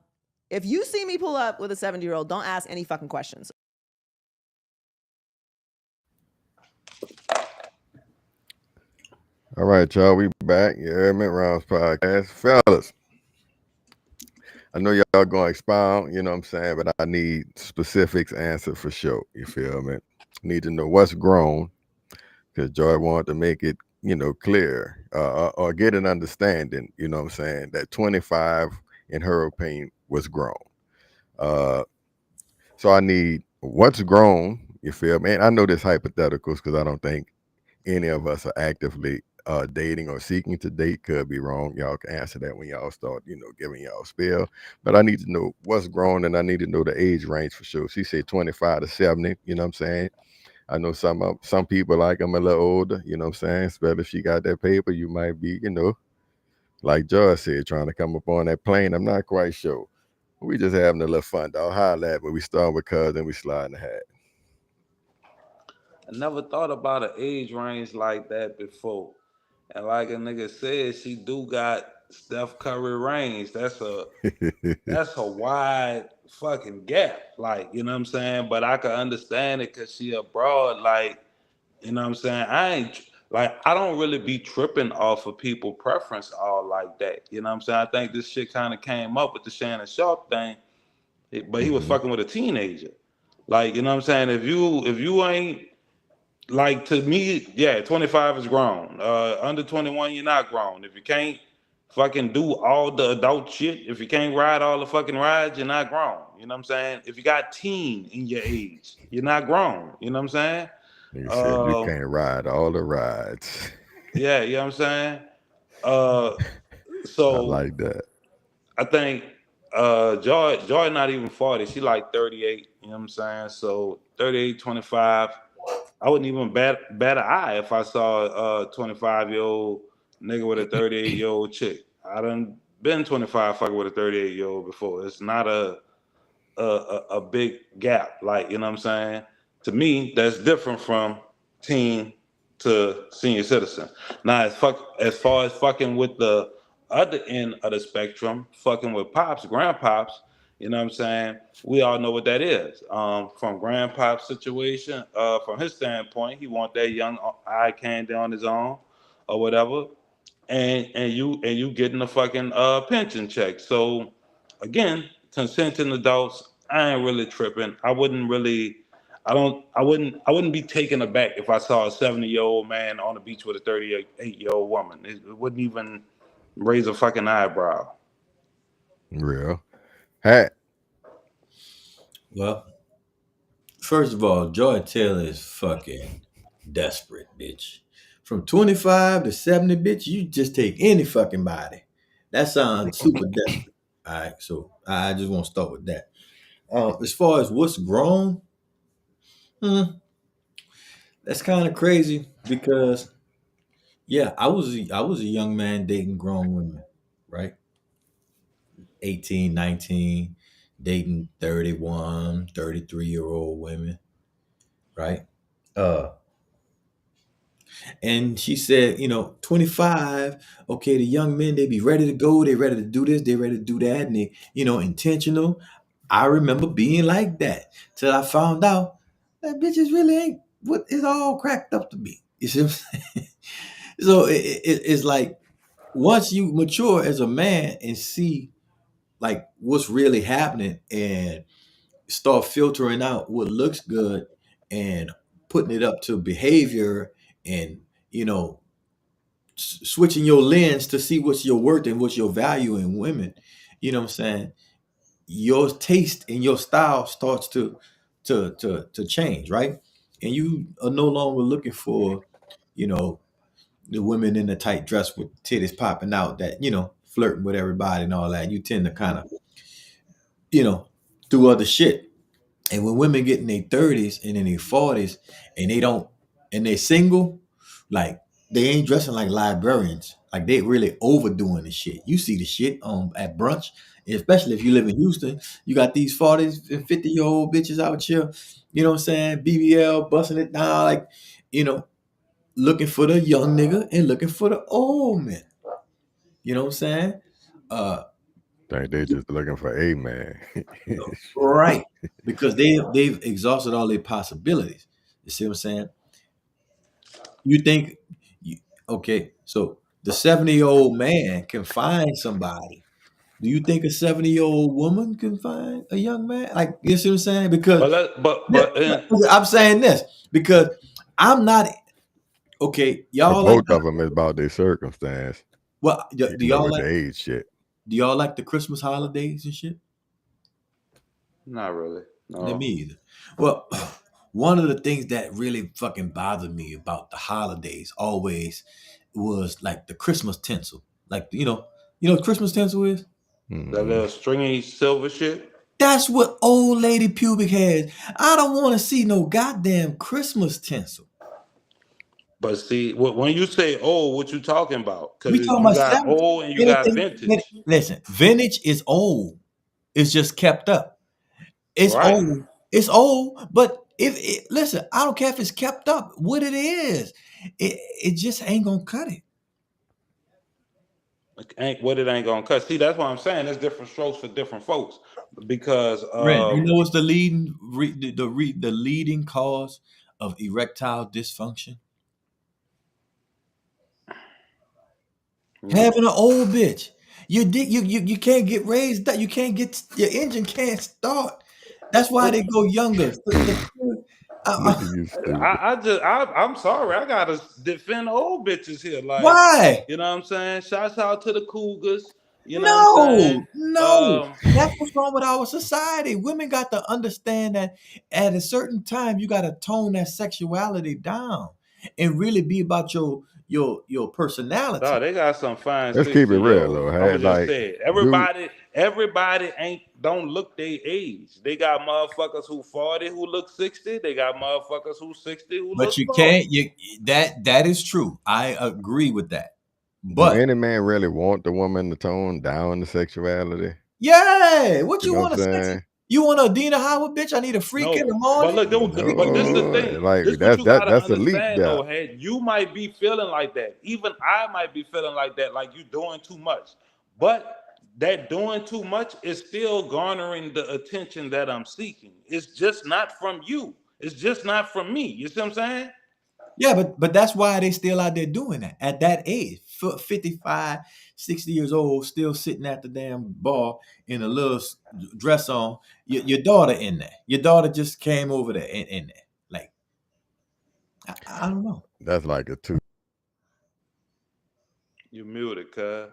If you see me pull up with a 70-year-old, don't ask any fucking questions. All right, y'all, we back. Yeah, Mint Rounds podcast. Fellas, I know y'all gonna expound, you know what I'm saying, but I need specifics answered for sure. You feel me? Need to know what's grown, because Joy wanted to make it, clear, or get an understanding, you know what I'm saying, that 25, in her opinion, was grown. Uh, so I need what's grown, you feel me? And I know this hypotheticals because I don't think any of us are actively dating or seeking to date. Could be wrong. Y'all can answer that when y'all start, giving y'all spill. But I need to know what's grown, and I need to know the age range for sure. She said 25 to 70, you know what I'm saying? I know some people like them a little older, you know what I'm saying? Especially if she got that paper, you might be, like George said, trying to come up on that plane. I'm not quite sure. We just having a little fun, dog. Holla at, but we start with cuz and we slide in the hat. I never thought about an age range like that before. And like a nigga said, she do got Steph Curry range. That's a wide fucking gap. Like, you know what I'm saying? But I can understand it because she abroad. Like, you know what I'm saying? I don't really be tripping off of people preference all like that. You know what I'm saying? I think this shit kind of came up with the Shannon Sharp thing, but he was fucking with a teenager. Like, you know what I'm saying? If you ain't, like, to me, yeah, 25 is grown. Under 21, you're not grown. If you can't fucking do all the adult shit, if you can't ride all the fucking rides, you're not grown. You know what I'm saying? If you got teen in your age, you're not grown. You know what I'm saying? Nigga said you can't ride all the rides. Yeah, you know what I'm saying? I So like that. I think Joy not even 40. She like 38. You know what I'm saying? So 38, 25. I wouldn't even bat an eye if I saw a 25-year-old nigga with a 38-year-old chick. I done been 25 fucking with a 38-year-old before. It's not a big gap. Like, you know what I'm saying? To me, that's different from teen to senior citizen. Now, as far as fucking with the other end of the spectrum, fucking with pops, grandpops, you know what I'm saying? We all know what that is. From grandpop's situation, from his standpoint, he want that young eye candy on his own or whatever, and you getting a fucking pension check. So again, consenting adults, I ain't really tripping. I wouldn't be taken aback if I saw a 70-year-old man on the beach with a 38-year-old woman. It wouldn't even raise a fucking eyebrow. Real. Hat. Well, first of all, Joy Taylor is fucking desperate, bitch. From 25 to 70, bitch, you just take any fucking body. That sounds super desperate. All right, so I just want to start with that. As far as what's grown, that's kind of crazy because, yeah, I was a young man dating grown women, right? 18, 19, dating 31, 33-year-old women, right? Uh, And she said, 25, okay, the young men, they be ready to go, they ready to do this, they ready to do that, and they, intentional. I remember being like that till I found out that bitches really ain't what it's all cracked up to be. You see what I'm saying? So it's like once you mature as a man and see like what's really happening and start filtering out what looks good and putting it up to behavior and, you know, switching your lens to see what's your worth and what's your value in women, you know what I'm saying? Your taste and your style starts to change, right? And you are no longer looking for, you know, the women in the tight dress with titties popping out that, flirting with everybody and all that. You tend to kind of, do other shit. And when women get in their 30s and in their 40s and they're single, like they ain't dressing like librarians. Like they really overdoing the shit. You see the shit at brunch, especially if you live in Houston. You got these 40s and 50-year-old bitches out here, you know what I'm saying? BBL busting it down, like, looking for the young nigga and looking for the old man. You know what I'm saying? Think they just looking for a man. Right. Because they've exhausted all their possibilities. You see what I'm saying? You think, Okay, so the 70-year-old man can find somebody. Do you think a 70-year-old woman can find a young man? Like, you see what I'm saying? Because I'm saying this because I'm not okay. But Y'all like both of them is about their circumstance. well, do y'all with like the age shit? Do y'all like the Christmas holidays and shit? Not really. Yeah, No. me either. Well, one of the things that really fucking bothered me about the holidays always was like the Christmas tinsel. Like you know what Christmas tinsel is? That little stringy silver shit. That's what old lady pubic hairs. I don't want to see no goddamn Christmas tinsel. But see, when you say old, what you talking about? Because We talking you about got 70s. old and you got vintage. Listen, vintage is old. It's just kept up. It's Right. old. It's old, but listen, I don't care if it's kept up. What it is, it just ain't gonna cut it. Ain't gonna cut. See, that's what I'm saying. There's different strokes for different folks. Because Ren, you know what's the leading the leading cause of erectile dysfunction? Having an old bitch. You can't get raised up. You can't get your engine can't start. That's why they go younger. I'm sorry. I gotta defend old bitches here. Like, Why? you know what I'm saying? Shouts out to the Cougars. You know what I'm saying? No. That's what's wrong with our society. Women got to understand that at a certain time you got to tone that sexuality down and really be about your personality. Dog, they got some fine. Let's keep it real though. I'm just Like, saying, dude, everybody don't look their age. They got motherfuckers who 40 who look 60. They got motherfuckers who 60 who But look you 40. can't. That is true. I agree with that. do But any man really want the woman to tone down the sexuality? yeah, what you know want what a I'm sexy? saying? You want a Dina Howard bitch? I need a freak in the morning. But look, but this the thing. Like This what you gotta that's elite understand, there. though, Head. You might be feeling like that. Even I might be feeling like that, like you doing too much. But that doing too much is still garnering the attention that I'm seeking. It's just not from you. It's just not from me. You see what I'm saying? Yeah, but that's why they still out there doing that at that age, 55, 60 years old, still sitting at the damn bar in a little dress on. Your daughter in there. Your daughter just came over there in there. Like, I don't know. That's like a two. You muted, cuz.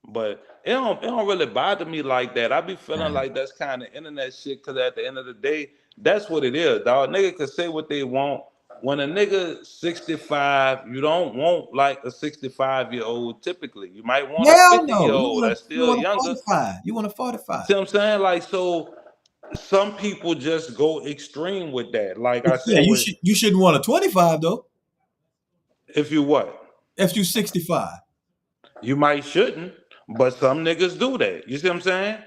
But it don't really bother me like that. I be feeling like that's kind of internet shit, because at the end of the day, that's what it is, dog. Nigga can say what they want. When a nigga 65, you don't want like a 65-year-old typically. You might want a Hell no. 50-year-old that's You still want a younger. 45. You want a 45. See what I'm saying? Like, so some people just go extreme with that. Like I Yeah, said, you shouldn't want a 25 though. if you what? If you 65. You might shouldn't, but some niggas do that. You see what I'm saying?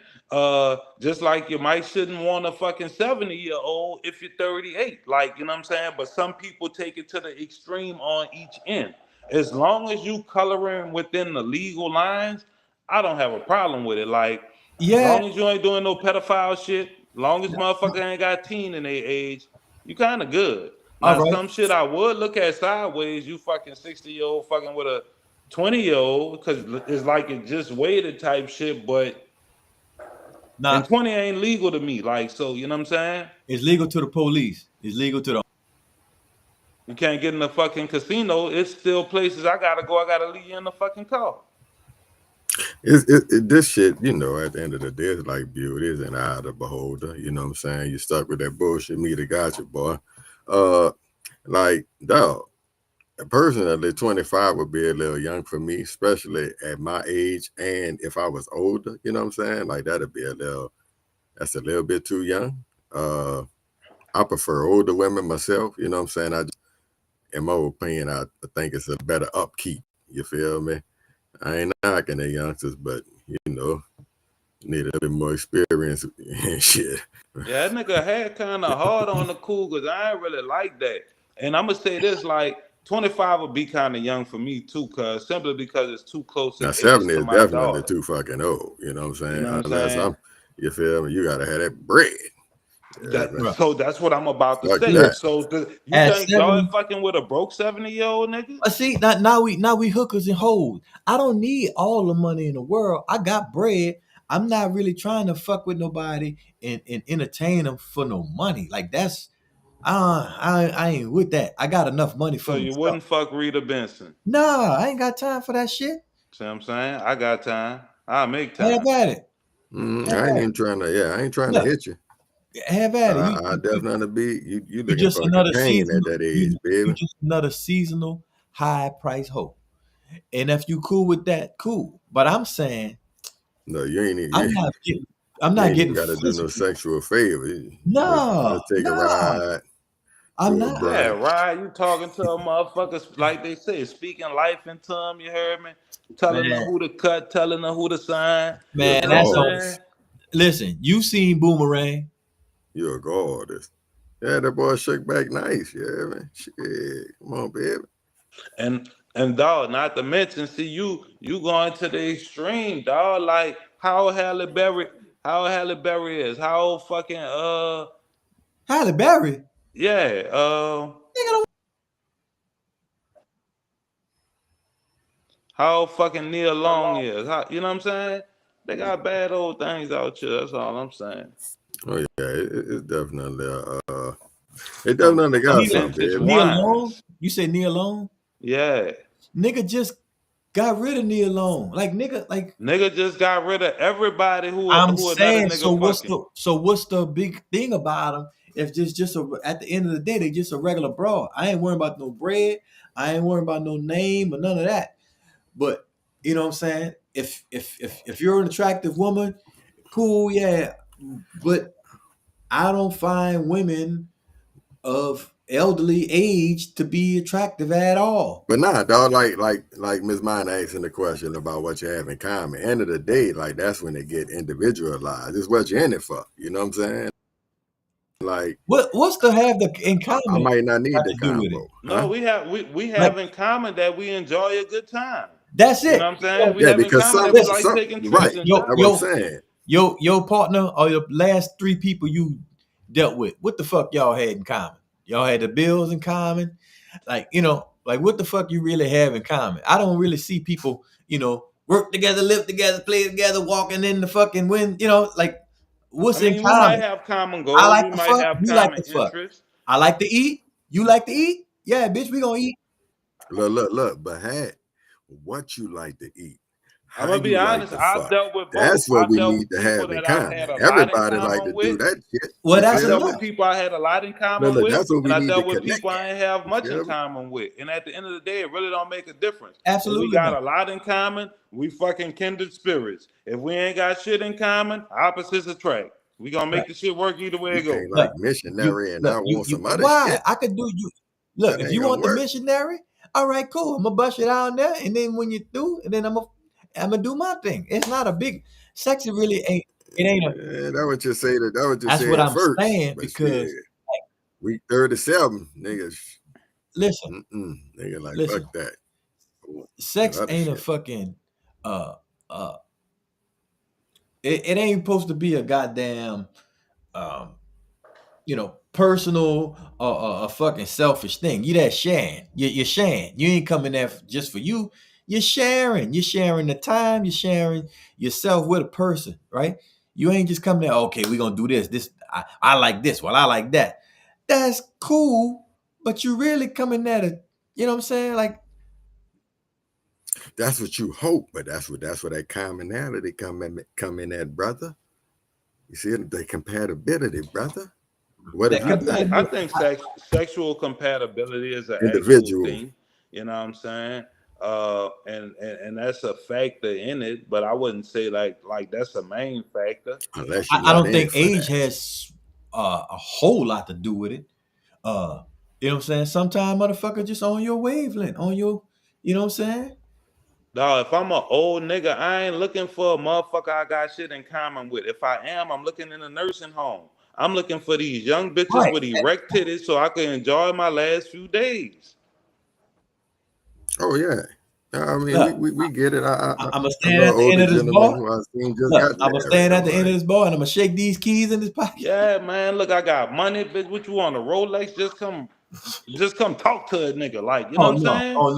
Just like you might shouldn't want a fucking 70-year-old if you're 38. Like, you know what I'm saying? But some people take it to the extreme on each end. As long as you coloring within the legal lines, I don't have a problem with it. Like, as Yeah. long as you ain't doing no pedophile shit, long as motherfucker ain't got teen in their age, you kind of good. All Now, right. some shit I would look at sideways, you fucking 60-year-old fucking with a 20-year-old, because it's like it just waited type shit, but and 20 ain't legal to me. Like, so, you know what I'm saying? It's legal to the police. It's legal to the You can't get in the fucking casino. It's still places I gotta go. I gotta leave you in the fucking car. This shit, you know, at the end of the day, it's like beauty is in the eye of the beholder. You know what I'm saying? You stuck with that bullshit, me that got you, boy. Like, dog, a person at 25 would be a little young for me, especially at my age. And if I was older, you know what I'm saying? Like, that'd be that's a little bit too young. I prefer older women myself, you know what I'm saying? In my opinion, I think it's a better upkeep. You feel me? I ain't knocking the youngsters, but you know, need a bit more experience and shit. Yeah, that nigga had kind of hard on the Cougars. I ain't really like that. And I'm gonna say this, like, 25 would be kind of young for me too, simply because it's too close in Now age 70 to is my definitely daughter. too fucking old. You know what I'm saying? You know what I'm Unless saying? you feel me? You gotta have that bread. So that's what I'm about to Fuck say. that. So you At think y'all 70 fucking with a broke 70-year-old nigga? See, now we hookers and hoes. I don't need all the money in the world. I got bread. I'm not really trying to fuck with nobody and entertain them for no money. Like that's I ain't with that. I got enough money for So you myself. wouldn't fuck Rita Benson? Nah, I ain't got time for that shit. See what I'm saying? I got time. I'll make Have time. at it. I ain't even trying to. Yeah, I ain't trying to hit you. Have at it. I definitely be you. You You looking just for a another companion seasonal. at that age, baby. You just another seasonal high price hoe. And if you cool with that, cool. But I'm saying, No, you ain't even. I'm not getting. I'm You not ain't even getting got to do no physical. sexual favor. No, Just take a ride. I'm to a not. Yeah, brunch. right. You talking to a motherfucker like they say, speaking life into them. You heard me? Telling them Man, who to cut, telling them who to sign. You're a You man, know that's what on. I'm gorgeous. saying? Listen, you seen Boomerang. You're a gorgeous. Yeah, that boy shook back nice. Yeah, man. Shit. Come on, baby. And dog, not to mention, see you going to the extreme, dog. Like how Halle Berry is. How fucking Halle Berry. yeah, how fucking Neil Long is. How, you know what I'm saying? They got bad old things out here. That's all I'm saying. Oh yeah, it's definitely it definitely Some got something, vintage baby. Neil Long. wines. You say Neil Long? Yeah. Nigga just got rid of Neil Long. Like nigga, like Nigga just got rid of everybody I'm who another saying. nigga fucking. So what's the big thing about them? If just at the end of the day, they just a regular broad. I ain't worrying about no bread. I ain't worrying about no name or none of that. But you know what I'm saying? If you're an attractive woman, cool, yeah. But I don't find women of elderly age to be attractive at all. But nah, dog, like Miss Mine asking the question about what you have in common. End of the day, like that's when they get individualized. It's what you're in it for. You know what I'm saying? Like What's to have in common? I might not need the to do with it? combo. No, Huh? we have in common that we enjoy a good time. That's You know it. what I'm saying? We Yeah, have in because common that we like taking trips right. and Yo, That's shit. what I'm yo, saying. your partner or your last 3 people you dealt with, what the fuck y'all had in common? Y'all had the bills in common? Like, like what the fuck you really have in common? I don't really see people, work together, live together, play together, walking in the fucking wind, like what's I in mean, we might common? have common I goals. like We to might fuck, have you like common to fuck. interests. I like to eat, you like to eat? Yeah, bitch, we gonna eat. Look, but what you like to eat? I'm How gonna be you like honest. to I've fuck? dealt with both. That's what I've we dealt need with to people have in that I had common. a lot in Everybody like common to with. do that shit. Well, You that's I feel dealt me? with people I had a lot in common Look, with, that's what and we I need to dealt with connect people I at. didn't have You much in feel me? common with. And at the end of the day, it really don't make a difference. If we absolutely got not. a lot in common, we fucking kindred spirits. If we ain't got shit in common, opposites attract. We gonna make Right. the shit work either way You it go. can't like Look, missionary and I want you some other why? shit. I could do you. Look, That if ain't you gonna want the work. missionary, all right, cool. I'm gonna bust it out there, and then when you're through, and then I'm gonna do my thing. It's not a big sex. It really ain't. It ain't a. Yeah, that what you say. That what you That's what saying I'm first. saying But because shit, week 37, niggas. listen, Nigga, like listen. fuck that. Sex Other ain't a shit. fucking. Uh. It ain't supposed to be a goddamn. Um. Personal or a fucking selfish thing. You that sharing. You're sharing. You ain't coming there just for you. You're sharing. You're sharing the time. You're sharing yourself with a person, right? You ain't just coming there, okay, we're going to do this. This I like this. Well, I like that. That's cool, but you really coming there to, you know what I'm saying? Like, That's what you hope, but that's what that commonality come in at, brother. You see the compatibility, brother. What have that you I done? I think sexual compatibility is an actual Individual, thing. You know what I'm saying? And that's a factor in it, but I wouldn't say like that's a main factor. unless you I let don't in think for age that. has a whole lot to do with it. You know what I'm saying? Sometimes motherfucker just on your wavelength, on your, you know what I'm saying? Dog, if I'm an old nigga, I ain't looking for a motherfucker I got shit in common with. If I am, I'm looking in a nursing home. I'm looking for these young bitches Right. with erect titties so I can enjoy my last few days. Oh yeah, I mean, Look, we get it. I'm gonna I stand know an at the end older of this gentleman bar. who I seen just Look, got I'm gonna married. stand at the Though, end of like, this bar and I'm gonna shake these keys in his pocket. Yeah, man. Look, I got money, bitch. What you want? A Rolex? Just come talk to a nigga. Like, you know what I'm saying? Oh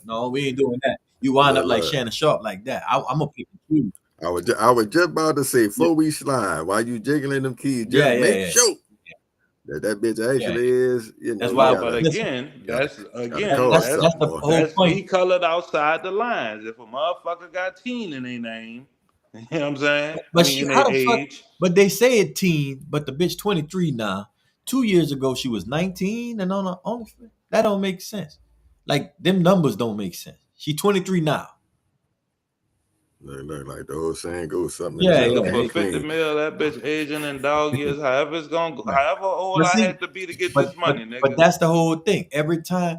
no. We ain't doing that. You wind up like look. Shannon Sharp like that. I'm gonna pick and choose. I was just about to say, before we slide, while you jiggling them keys, just make sure that bitch actually is, you know. That's why. But again, that's the whole point. Me colored outside the lines. If a motherfucker got teen in their name, you know what I'm saying? But in how their the fuck? age. But they say it teen, but the bitch 23 now. 2 years ago she was 19 and on OnlyFans. That don't make sense. Like them numbers don't make sense. She 23 now. Look like the old saying goes, something. Nigga, for 50 mil, that bitch aging in dog years, however it's gonna go, however old I had to be to get this money, nigga. But that's the whole thing. Every time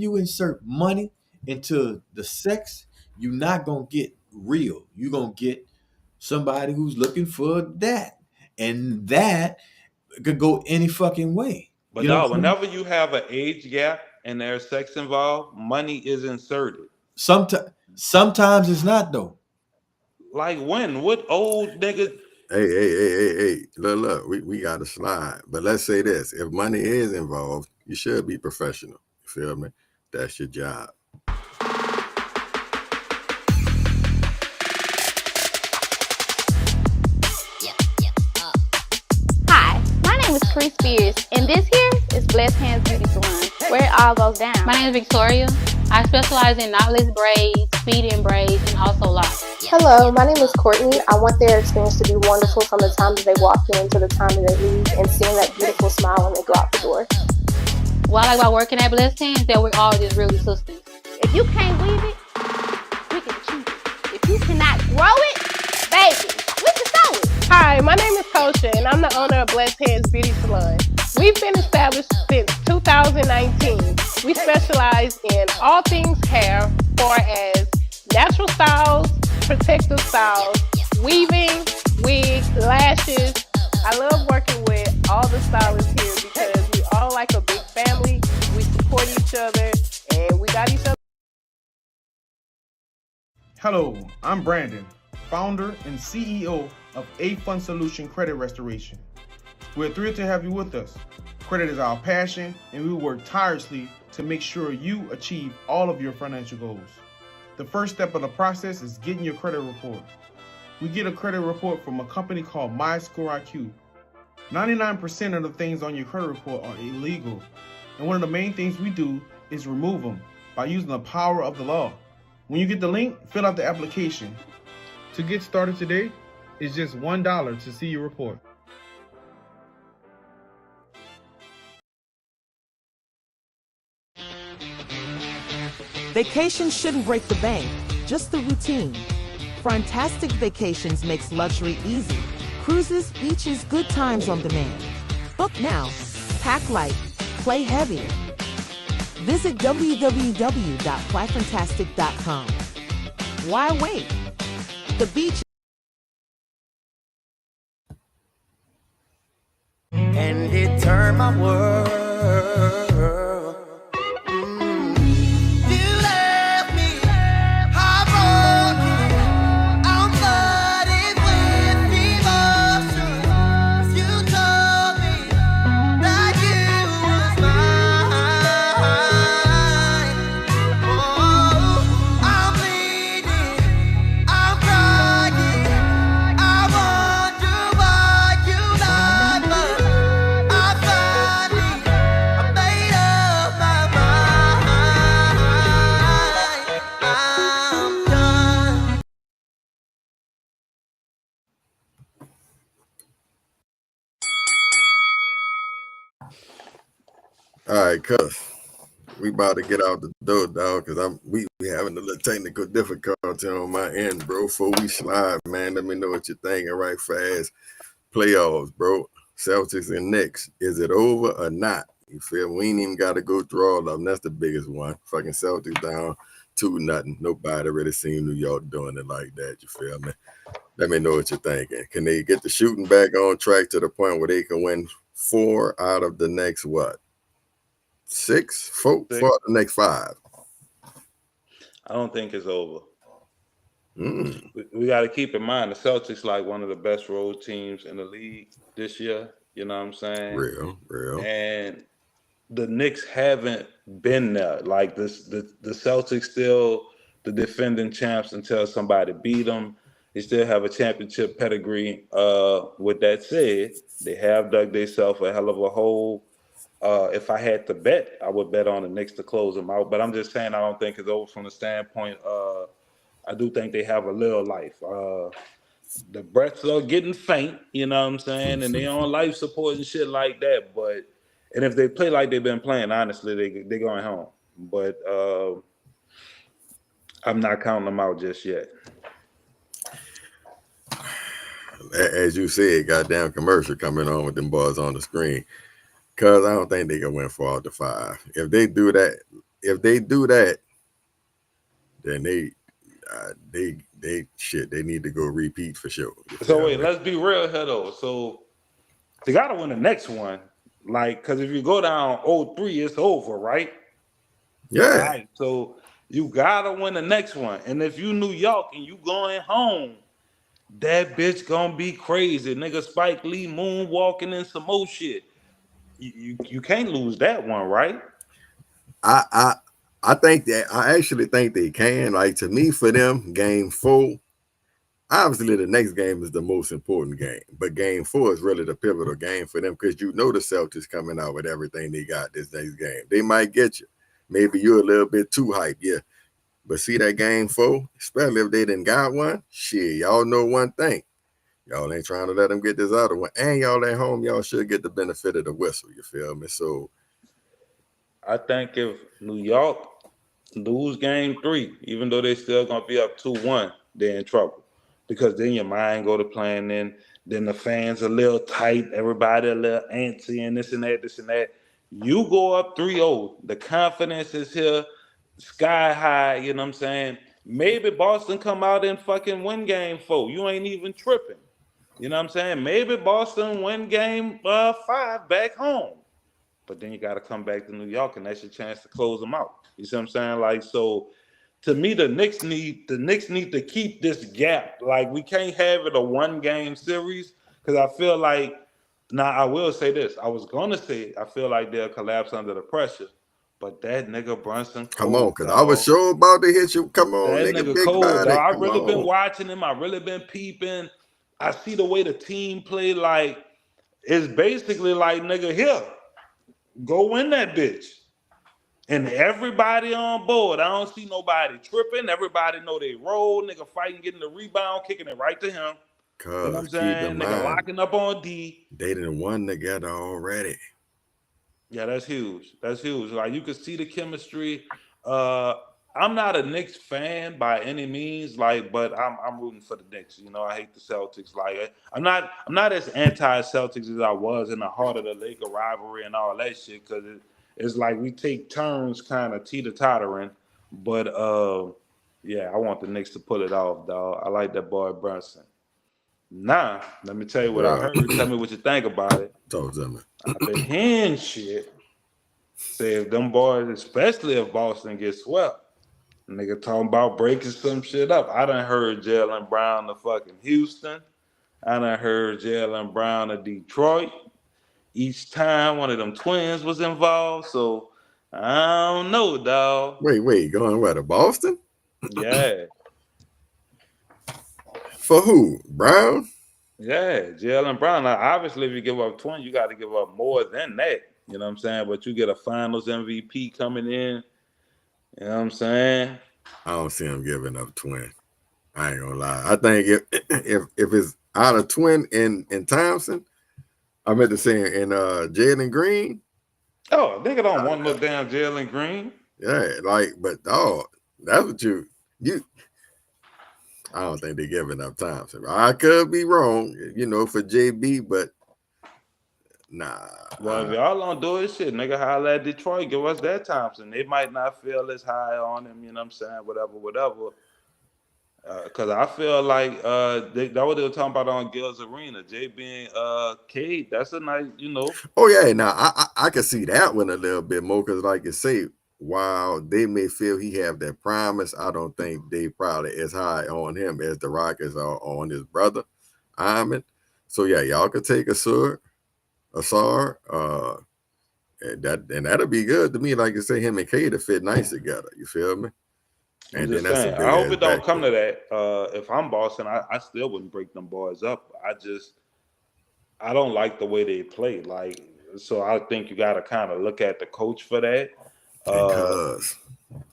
you insert money into the sex, you're not gonna get real. You're gonna get somebody who's looking for that. And that could go any fucking way. But dog, whenever you have an age gap and there's sex involved, money is inserted. Sometimes it's not though. Like when? What old nigga? Hey. Look, we got to slide. But let's say this. If money is involved, you should be professional. You feel me? That's your job. Hi, my name is Chris Spears, and this here is Blessed Hands Beauty Salon, where it all goes down. My name is Victoria. I specialize in knotless braids, feed-in braids, and also locks. Hello, my name is Courtney. I want their experience to be wonderful from the time that they walk in to the time that they leave, and seeing that beautiful smile when they go out the door. What I like about working at Blessed Hands, that we're all just really sisters. If you can't weave it, we can cheat it. If you cannot grow it, baby, we can sew it. Hi, my name is Kosha, and I'm the owner of Blessed Hands Beauty Salon. We've been established since 2019. We specialize in all things hair, far as natural styles, protective styles, weaving, wigs, lashes. I love working with all the stylists here because we all like a big family. We support each other, and we got each other. Hello, I'm Brandon, founder and CEO of A Fund Solution Credit Restoration. We're thrilled to have you with us. Credit is our passion, and we work tirelessly to make sure you achieve all of your financial goals. The first step of the process is getting your credit report. We get a credit report from a company called MyScoreIQ. 99% of the things on your credit report are illegal, and one of the main things we do is remove them by using the power of the law. When you get the link, fill out the application. To get started today, it's just $1 to see your report. Vacation shouldn't break the bank, just the routine. Fantastic Vacations makes luxury easy. Cruises, beaches, good times on demand. Book now. Pack light. Play heavier. Visit www.flyfantastic.com. Why wait? The beach. And it turned my world. All right, cuz we about to get out the door, dog, because we having a little technical difficulty on my end, bro. Before we slide, man, let me know what you're thinking right fast. Playoffs, bro. Celtics and Knicks. Is it over or not? You feel me? We ain't even got to go through all of them. That's the biggest one. Fucking Celtics down 2-0. Nobody really seen New York doing it like that. You feel me? Let me know what you're thinking. Can they get the shooting back on track to the point where they can win 4 out of the next, what? 6 for the next 5. I don't think it's over. Mm. We got to keep in mind the Celtics like one of the best road teams in the league this year. You know what I'm saying? Real. And the Knicks haven't been there. Like this, the Celtics still the defending champs until somebody beat them. They still have a championship pedigree. With that said, they have dug themselves a hell of a hole. If I had to bet, I would bet on the Knicks to close them out. But I'm just saying I don't think it's over from the standpoint. I do think they have a little life. The breaths are getting faint, you know what I'm saying, and they on life support and shit like that. But and if they play like they've been playing, honestly, they going home. But I'm not counting them out just yet. As you said, goddamn commercial coming on with them boys on the screen. Cause I don't think they can win 4 out of 5. If they do that, then they need to go repeat for sure. So wait, let's be real here though. So they gotta win the next one. Like, cause if you go down 0-3, it's over, right? Yeah. Right. So you gotta win the next one. And if you New York and you going home, that bitch gonna be crazy. Nigga Spike Lee moonwalking and some more shit. You can't lose that one, right? I actually think they can. Like, to me, for them, game 4, obviously the next game is the most important game, but game 4 is really the pivotal game for them because you know the Celtics coming out with everything they got this next game. They might get you. Maybe you're a little bit too hyped, yeah. But see that game 4, especially if they didn't got one, shit, y'all know one thing. Y'all ain't trying to let them get this other one. And y'all at home, y'all should get the benefit of the whistle, you feel me? So I think if New York lose game 3, even though they still gonna be up 2-1, they're in trouble. Because then your mind go to playing, then the fans a little tight, everybody a little antsy and this and that. You go up 3-0, the confidence is here, sky high, you know what I'm saying? Maybe Boston come out and fucking win game 4. You ain't even tripping. You know what I'm saying? Maybe Boston win game 5 back home. But then you got to come back to New York, and that's your chance to close them out. You see what I'm saying? Like, so to me, the Knicks need to keep this gap. Like, we can't have it a 1-game series because I feel like. Now, I will say this. I was gonna say I feel like they'll collapse under the pressure, but that nigga Brunson. Come on, because I was sure about to hit you. Come on, that nigga, nigga big cold, body. dog. I Come really on. been watching him. I really been peeping. I see the way the team play. Like, it's basically like, nigga, here, go win that bitch. And everybody on board. I don't see nobody tripping. Everybody know they roll. Nigga fighting, getting the rebound, kicking it right to him. You know what I'm saying? Nigga locking up on D. They done won together already. Yeah, that's huge. That's huge. Like, you could see the chemistry. I'm not a Knicks fan by any means, like, but I'm rooting for the Knicks. You know, I hate the Celtics. Like, I'm not as anti-Celtics as I was in the heart of the Laker rivalry and all that shit, because it's like we take turns kind of teeter-tottering. But yeah, I want the Knicks to pull it off, dog. I like that boy Brunson. Nah, let me tell you what I heard. Tell me what you think about it. Talk to me. I've been hearing shit. Say if them boys, especially if Boston gets swept, nigga talking about breaking some shit up. I done heard Jaylen Brown to fucking Houston. I done heard Jaylen Brown to Detroit. Each time one of them twins was involved. So I don't know, dog. Wait, going where, to Boston? Yeah. For who? Brown? Yeah, Jaylen Brown. Now, obviously, if you give up 20, you got to give up more than that. You know what I'm saying? But you get a finals MVP coming in. You know what I'm saying? I don't see him giving up twin. I ain't gonna lie. I think if it's out of twin in Thompson, I meant to say in Jalen Green. Oh, nigga don't want no damn Jalen Green. Yeah, like, but dog, that's what you. I don't think they're giving up Thompson. I could be wrong, you know, for JB, but nah. Well, if y'all don't do it, shit, nigga, holla at Detroit, give us that Thompson. They might not feel as high on him, you know what I'm saying? Whatever. Because I feel like that what they were talking about on Gil's Arena. Jay being Cade, that's a nice, Oh yeah, now I can see that one a little bit more because, like you say, while they may feel he have that promise, I don't think they probably as high on him as the Rockets are on his brother, Iman. So yeah, y'all could take Asar, and that'll be good to me. Like you say, him and Cade fit nice together. You feel me? I'm And then just that's a saying. big I hope ass it don't come backcourt. to that. If I'm Boston, I still wouldn't break them boys up. I don't like the way they play. Like, so I think you got to kind of look at the coach for that. And cuz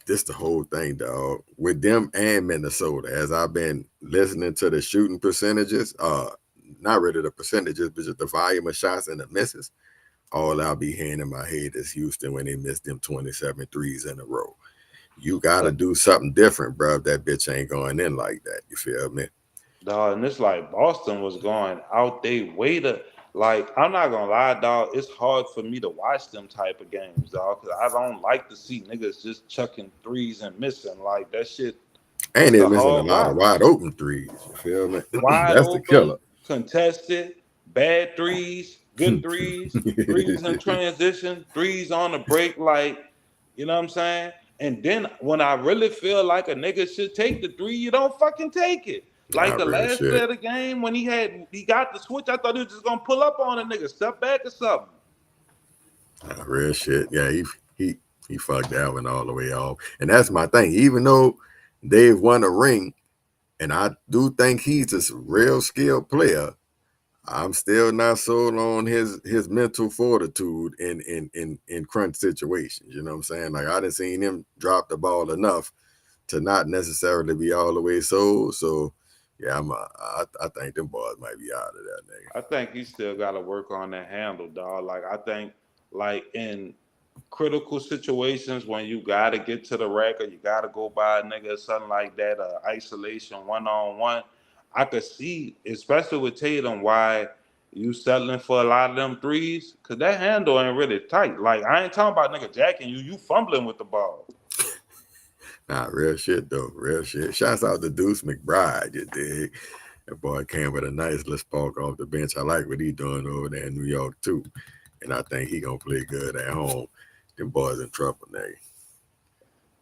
this the whole thing, dog. With them and Minnesota, as I've been listening to the shooting percentages, not really the percentages, but just the volume of shots and the misses, all I'll be hearing in my head is Houston when they missed them 27 threes in a row. You got to do something different, bro. If that bitch ain't going in like that. You feel me? Dog, and it's like Boston was going out they way to like. I'm not gonna lie, dog. It's hard for me to watch them type of games, dog, because I don't like to see niggas just chucking threes and missing like that shit. And It's they're a missing a hard lot of watch. wide open threes. You feel me? Wide That's the open, killer. contested, bad threes, good threes, threes in transition, threes on the break, like, you know what I'm saying? And then when I really feel like a nigga should take the three, you don't fucking take it. Like Nah, the real last shit. play of the game when he got the switch, I thought he was just gonna pull up on a nigga, step back or something. Nah, real shit. Yeah, he fucked that one all the way off. And that's my thing. Even though they've won a ring, and I do think he's a real skilled player, I'm still not sold on his mental fortitude in crunch situations. You know what I'm saying? Like I done seen him drop the ball enough to not necessarily be all the way sold. So yeah, I think them boys might be out of that nigga. I think he still gotta work on that handle, dog. Like I think like in critical situations when you gotta get to the rack or you gotta go by a nigga or something like that, isolation 1-on-1, I could see, especially with Tatum, why you settling for a lot of them threes, cause that handle ain't really tight. Like I ain't talking about nigga jacking you fumbling with the ball. Nah, real shit though, real shit. Shouts out to Deuce McBride, you dig? That boy came with a nice little spark off the bench. I like what he doing over there in New York too, and I think he gonna play good at home. Them boys in trouble, nigga.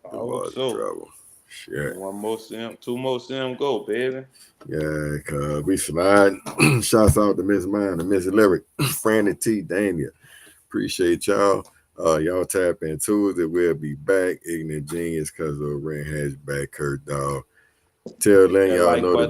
I Them hope boys in so. trouble. Shit. Two more CM go, baby. Yeah, cuz we slide. Shouts out to Miss Mine and Miss Lyric, Franny T, Daniel. Appreciate y'all. Y'all tap in Tuesday. We'll be back. Ignorant Genius, cause of Ren Hatchback, Kurt Dog. Till then, That y'all like know the